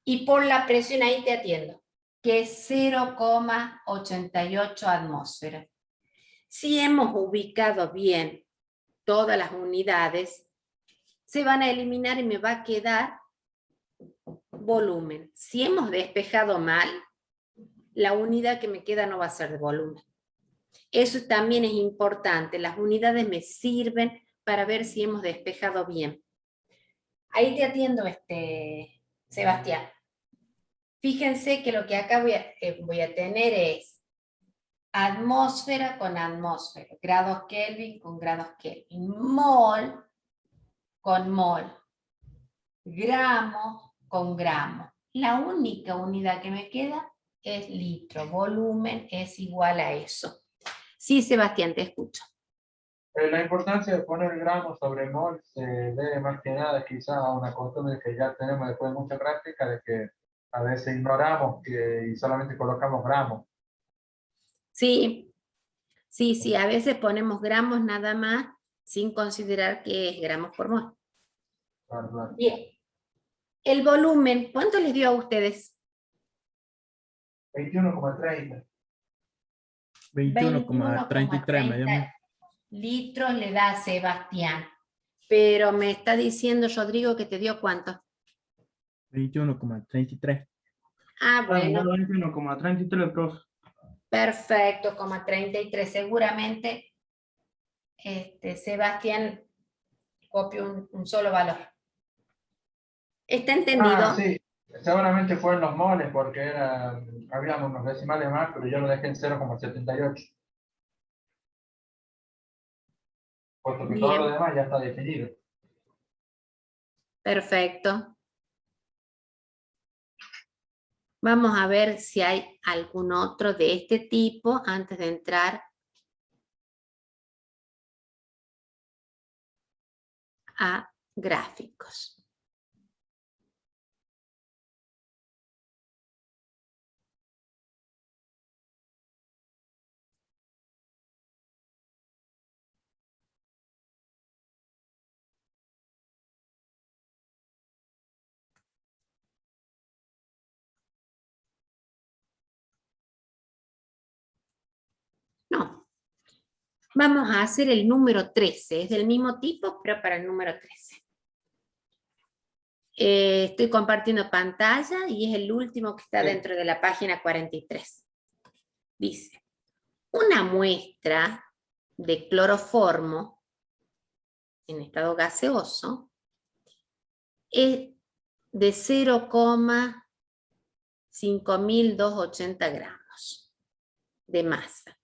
Y por la presión ahí te atiendo, que es 0,88 atmósferas. Si hemos ubicado bien todas las unidades, se van a eliminar y me va a quedar volumen. Si hemos despejado mal, la unidad que me queda no va a ser de volumen. Eso también es importante. Las unidades me sirven para ver si hemos despejado bien. Ahí te atiendo, Sebastián. Fíjense que lo que acá voy a tener es atmósfera con atmósfera, grados Kelvin con grados Kelvin, mol con mol, gramo con gramo. La única unidad que me queda es litro, volumen es igual a eso. Sí, Sebastián, te escucho. La importancia de poner gramos sobre mol se debe más que nada quizá a una costumbre que ya tenemos después de mucha práctica, de que a veces ignoramos y solamente colocamos gramos. Sí, sí, a veces ponemos gramos nada más sin considerar que es gramos por mol. Claro, claro. Bien. El volumen, ¿cuánto les dio a ustedes? 21,30. 21,33 me dio a mí. Litros le da a Sebastián. Pero me está diciendo Rodrigo que te dio ¿cuánto? 21,33. Ah, bueno, 21,33, profe. perfecto, 33. Seguramente Sebastián copió un solo valor. ¿Está entendido? Ah, sí. Seguramente fue en los moles porque había unos decimales más, pero yo lo dejé en 0,78. Puesto que todo lo Bien, demás ya está definido. perfecto. Vamos a ver si hay algún otro de este tipo antes de entrar a gráficos. No. Vamos a hacer el número 13. Es del mismo tipo, pero para el número 13. Estoy compartiendo pantalla y es el último que está Sí. dentro de la página 43. Dice, una muestra de cloroformo en estado gaseoso es de 0,5280 gramos de masa,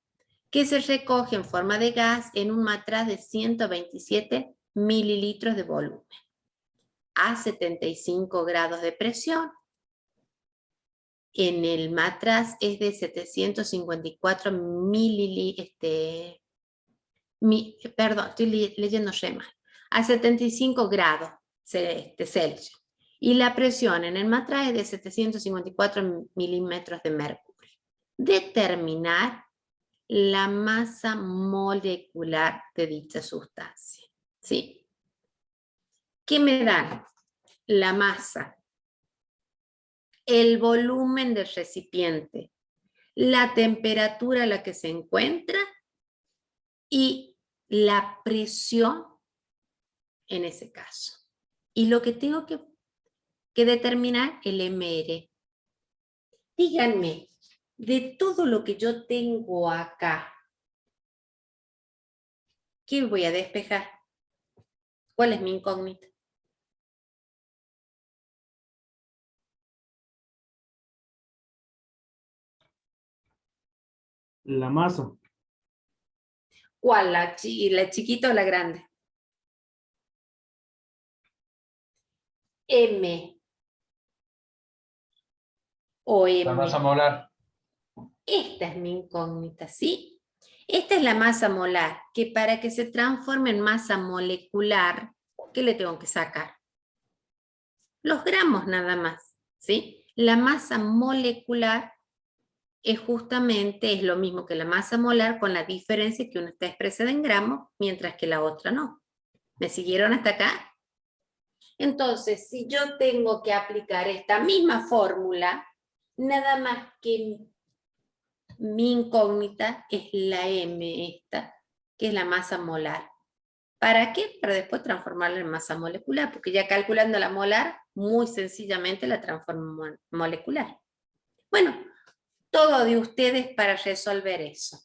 que se recoge en forma de gas en un matraz de 127 mililitros de volumen, a 75 grados de presión. En el matraz es de 754 perdón, estoy leyendo re mal, a 75 grados Celsius. Y la presión en el matraz es de 754 milímetros de mercurio. Determinar la masa molecular de dicha sustancia. ¿Sí? ¿Qué me dan? La masa, el volumen del recipiente, la temperatura a la que se encuentra y la presión en ese caso. Y lo que tengo que determinar, el MR. Díganme, de todo lo que yo tengo acá, ¿qué voy a despejar? ¿Cuál es mi incógnita? La masa. ¿Cuál? ¿La chiquita o la grande? M o M. La masa molar. Esta es mi incógnita, ¿sí? Esta es la masa molar, que para que se transforme en masa molecular, ¿qué le tengo que sacar? Los gramos nada más, ¿sí? La masa molecular es lo mismo que la masa molar, con la diferencia que una está expresada en gramos, mientras que la otra no. ¿Me siguieron hasta acá? Entonces, si yo tengo que aplicar esta misma fórmula, nada más que mi incógnita es la M esta, que es la masa molar. ¿Para qué? Para después transformarla en masa molecular, porque ya calculando la molar, muy sencillamente la transformo en molecular. Bueno, todo de ustedes para resolver eso.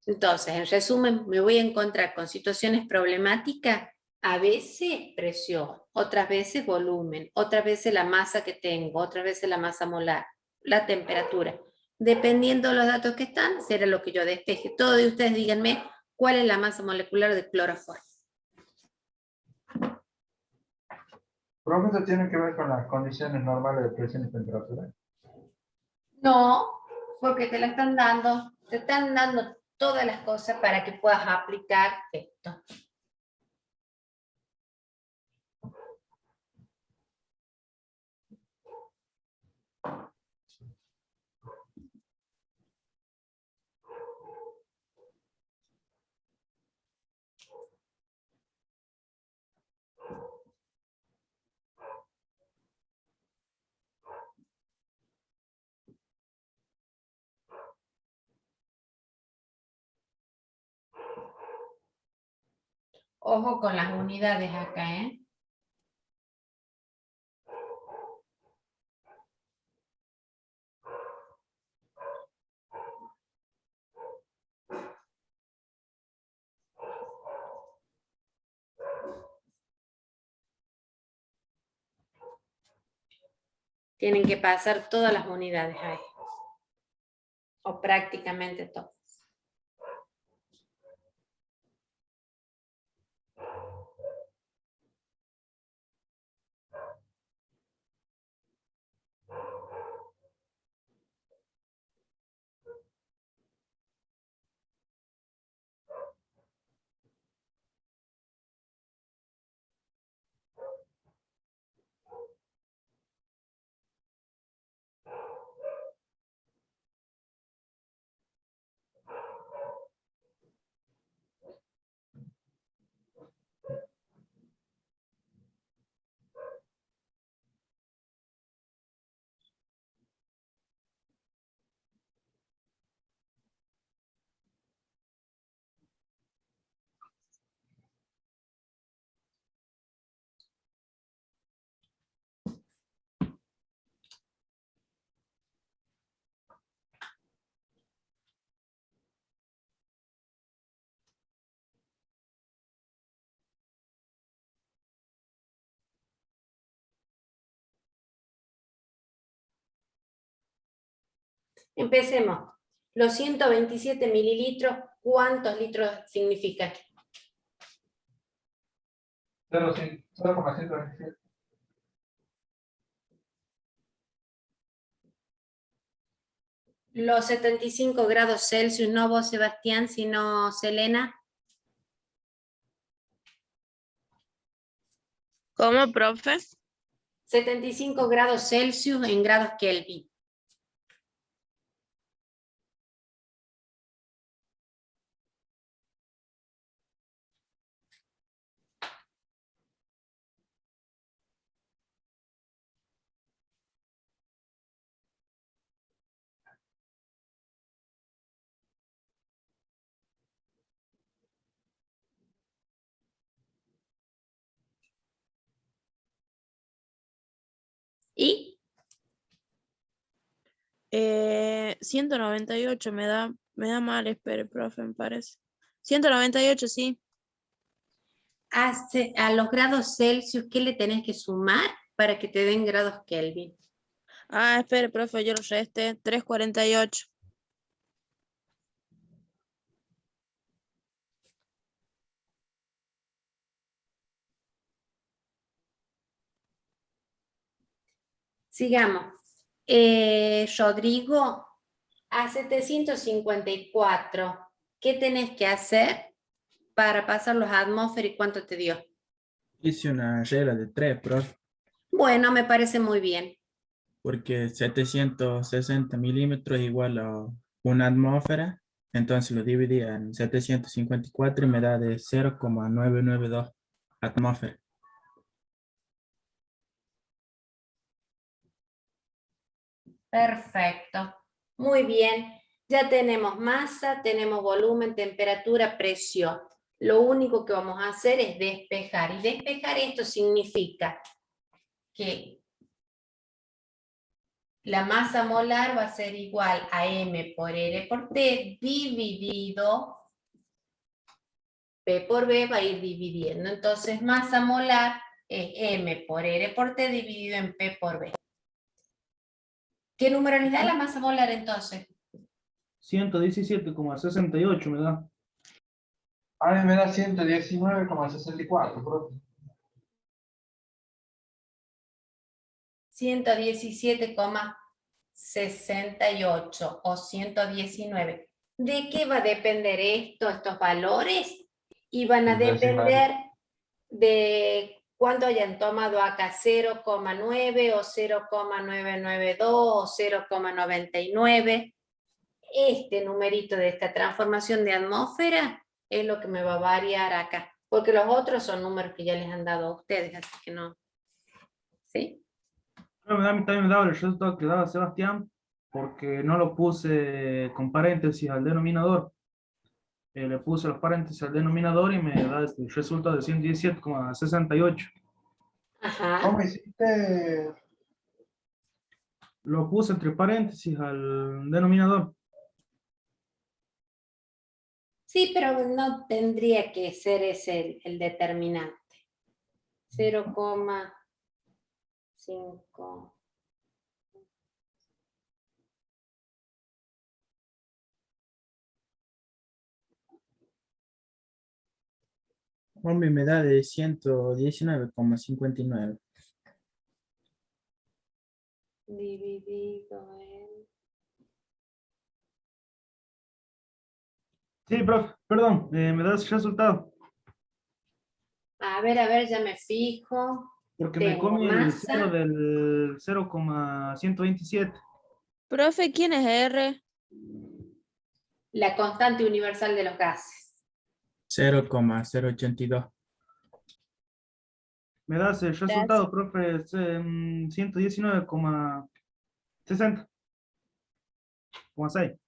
Entonces, en resumen, me voy a encontrar con situaciones problemáticas A veces presión, otras veces volumen, otras veces la masa que tengo, otras veces la masa molar, la temperatura. Dependiendo de los datos que están, será lo que yo despeje. Todos de ustedes díganme cuál es la masa molecular de cloroformo. Profe, ¿esto tiene que ver con las condiciones normales de presión y temperatura? No, porque te la están dando, te están dando todas las cosas para que puedas aplicar esto. Ojo con las unidades acá, ¿eh? Tienen que pasar todas las unidades ahí. O prácticamente todas. Empecemos. Los 127 mililitros, ¿cuántos litros significan? 0,127. Los 75 grados Celsius, no vos, Sebastián, sino Selena. ¿Cómo, profe? 75 grados Celsius en grados Kelvin. ¿Y? 198 me da mal, espere, profe, me parece. 198, sí. A los grados Celsius, ¿qué le tenés que sumar para que te den grados Kelvin? Ah, espere, profe, yo lo resté. 348. Sigamos. Rodrigo, a 754, ¿qué tenés que hacer para pasar los atmósferos y cuánto te dio? Hice una regla de 3, profe, Bueno, me parece muy bien. porque 760 milímetros es igual a una atmósfera, entonces lo dividí en 754 y me da de 0,992 atmósfera. Perfecto. Muy bien. Ya tenemos masa, tenemos volumen, temperatura, presión. Lo único que vamos a hacer es despejar. Y despejar esto significa que la masa molar va a ser igual a M por L por T dividido P por B va a ir dividiendo. Entonces, masa molar es M por R por T dividido en P por B. ¿Qué número les da la masa molar entonces? 117,68 me da. A mí me da 119,64, profe. 117,68 o 119. ¿De qué va a depender esto, estos valores? Y van a Decimal. depender de cuánto hayan tomado acá, 0,9 o 0,992 o 0,99. Este numerito de esta transformación de atmósfera es lo que me va a variar acá, porque los otros son números que ya les han dado a ustedes, así que no. ¿Sí? Pero a mí también me daba el resultado que daba Sebastián, porque no lo puse con paréntesis al denominador. Le puse los paréntesis al denominador y me da el resultado de 117,68. Ajá. ¿Cómo hiciste? Lo puse entre paréntesis al denominador. Sí, pero no tendría que ser ese el determinante. 0,5. Hombre, me da de 119,59. Dividido en... Sí, profe, perdón, me das el resultado. A ver, ya me fijo. Porque me Tengo comí el masa. cero del 0,127. Profe, ¿quién es R? La constante universal de los gases. 0,082. Me das el resultado, profe, es 119,60,6.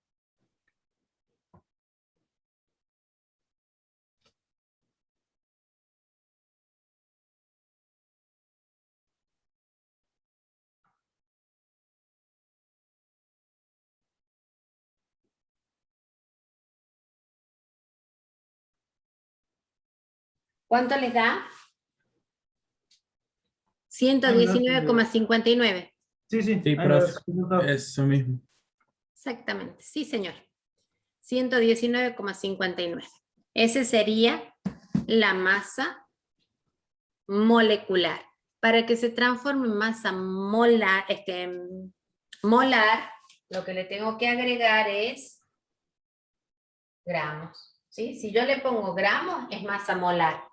¿Cuánto les da? Ahí me das, 119,59. sí, Sí, ahí me profe, das el resultado. eso mismo. Exactamente, sí señor. 119,59. Ese sería la masa molecular. Para que se transforme en masa molar, molar, lo que le tengo que agregar es gramos. ¿Sí? Si yo le pongo gramos, es masa molar.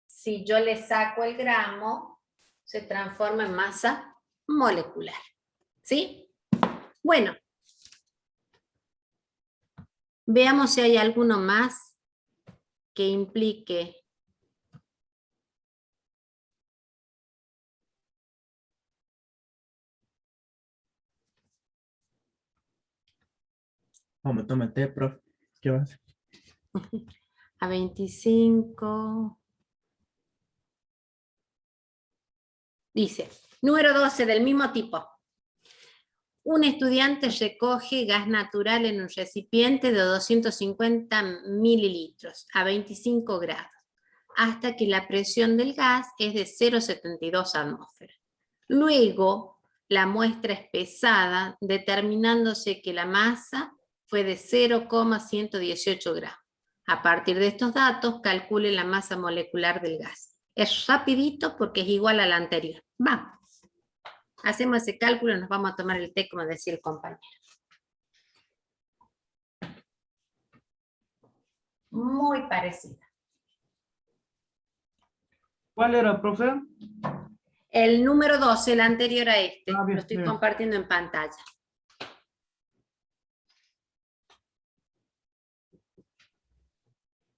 Si yo le saco el gramo, se transforma en masa molecular. ¿Sí? Bueno. Veamos si hay alguno más que implique. Vamos, toma té, profe. ¿Qué va a hacer? A 25. Dice, número 12 del mismo tipo. Un estudiante recoge gas natural en un recipiente de 250 mililitros a 25 grados, hasta que la presión del gas es de 0,72 atmósferas. Luego, la muestra es pesada, determinándose que la masa fue de 0,118 gramos. A partir de estos datos, calcule la masa molecular del gas. Es rapidito porque es igual a la anterior. Vamos. Hacemos ese cálculo y nos vamos a tomar el té, como decía el compañero. Muy parecida. ¿Cuál era, profe? El número 12, el anterior a este, Ah, bien, lo estoy bien. compartiendo en pantalla.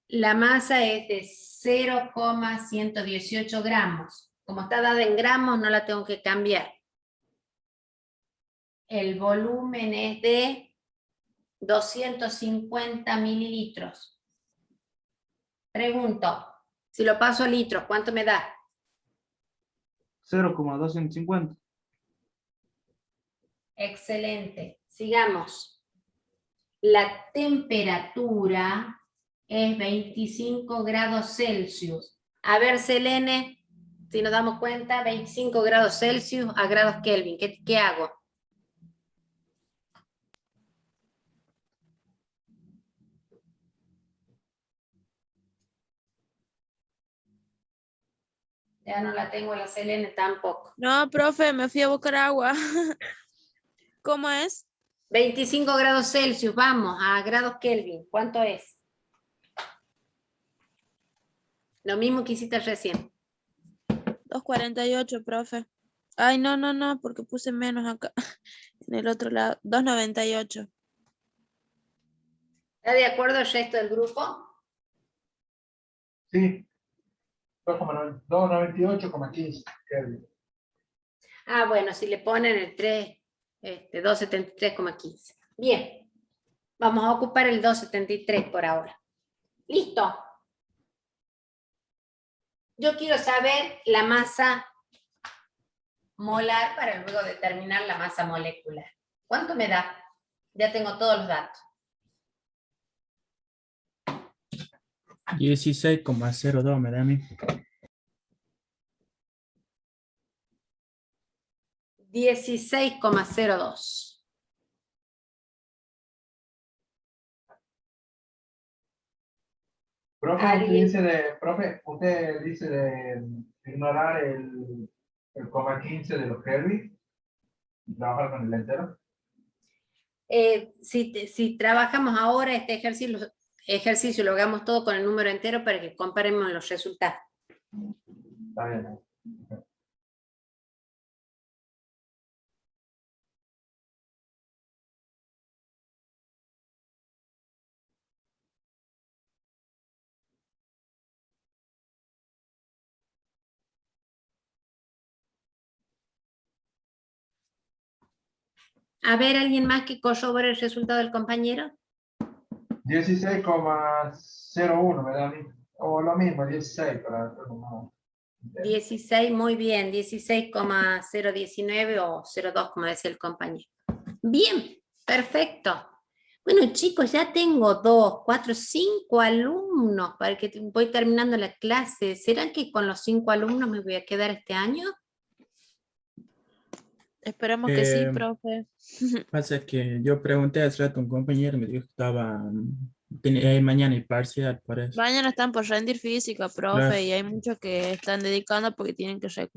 La masa es de 0,118 gramos. Como está dada en gramos, no la tengo que cambiar. El volumen es de 250 mililitros. Pregunto, si lo paso a litros, ¿cuánto me da? 0,250. Excelente. Sigamos. La temperatura es 25 grados Celsius. A ver, Selene, si nos damos cuenta, 25 grados Celsius a grados Kelvin. ¿Qué hago? Ya no la tengo la Selene tampoco. No, profe, me fui a buscar agua. ¿Cómo es? 25 grados Celsius, vamos, a grados Kelvin. ¿Cuánto es? Lo mismo que hiciste recién. 248, profe. Ay, no, porque puse menos acá. En el otro lado. 298. ¿Está de acuerdo el resto del grupo? Sí. 298,15 Kelvin. Ah, bueno, si le ponen el 3, 273,15. Bien. Vamos a ocupar el 273 por ahora. ¿Listo? Yo quiero saber la masa molar para luego determinar la masa molecular. ¿Cuánto me da? Ya tengo todos los datos. 16,02 me da a mí. 16,02. ¿Alguien? Usted dice de ignorar el 15 de los Kelvin y trabajar con el entero. Si trabajamos ahora este ejercicio lo hagamos todo con el número entero para que comparemos los resultados. Está bien. A ver, ¿alguien más que corrobore el resultado del compañero? 16,01 me da a mí. O lo mismo, 16 para hacerlo más. 16, muy bien, 16,019 o 02, como decía el compañero. Bien, perfecto. Bueno, chicos, ya tengo 2, 4, 5 alumnos para que voy terminando la clase. ¿Será que con los 5 alumnos me voy a quedar este año? Esperemos que sí, Eh, profe. Pasa que yo pregunté hace rato a un compañero y me dijo que tenía mañana y parcial, por eso. Mañana están por rendir física, profe, Claro. y hay muchos que están dedicando porque tienen que recuperar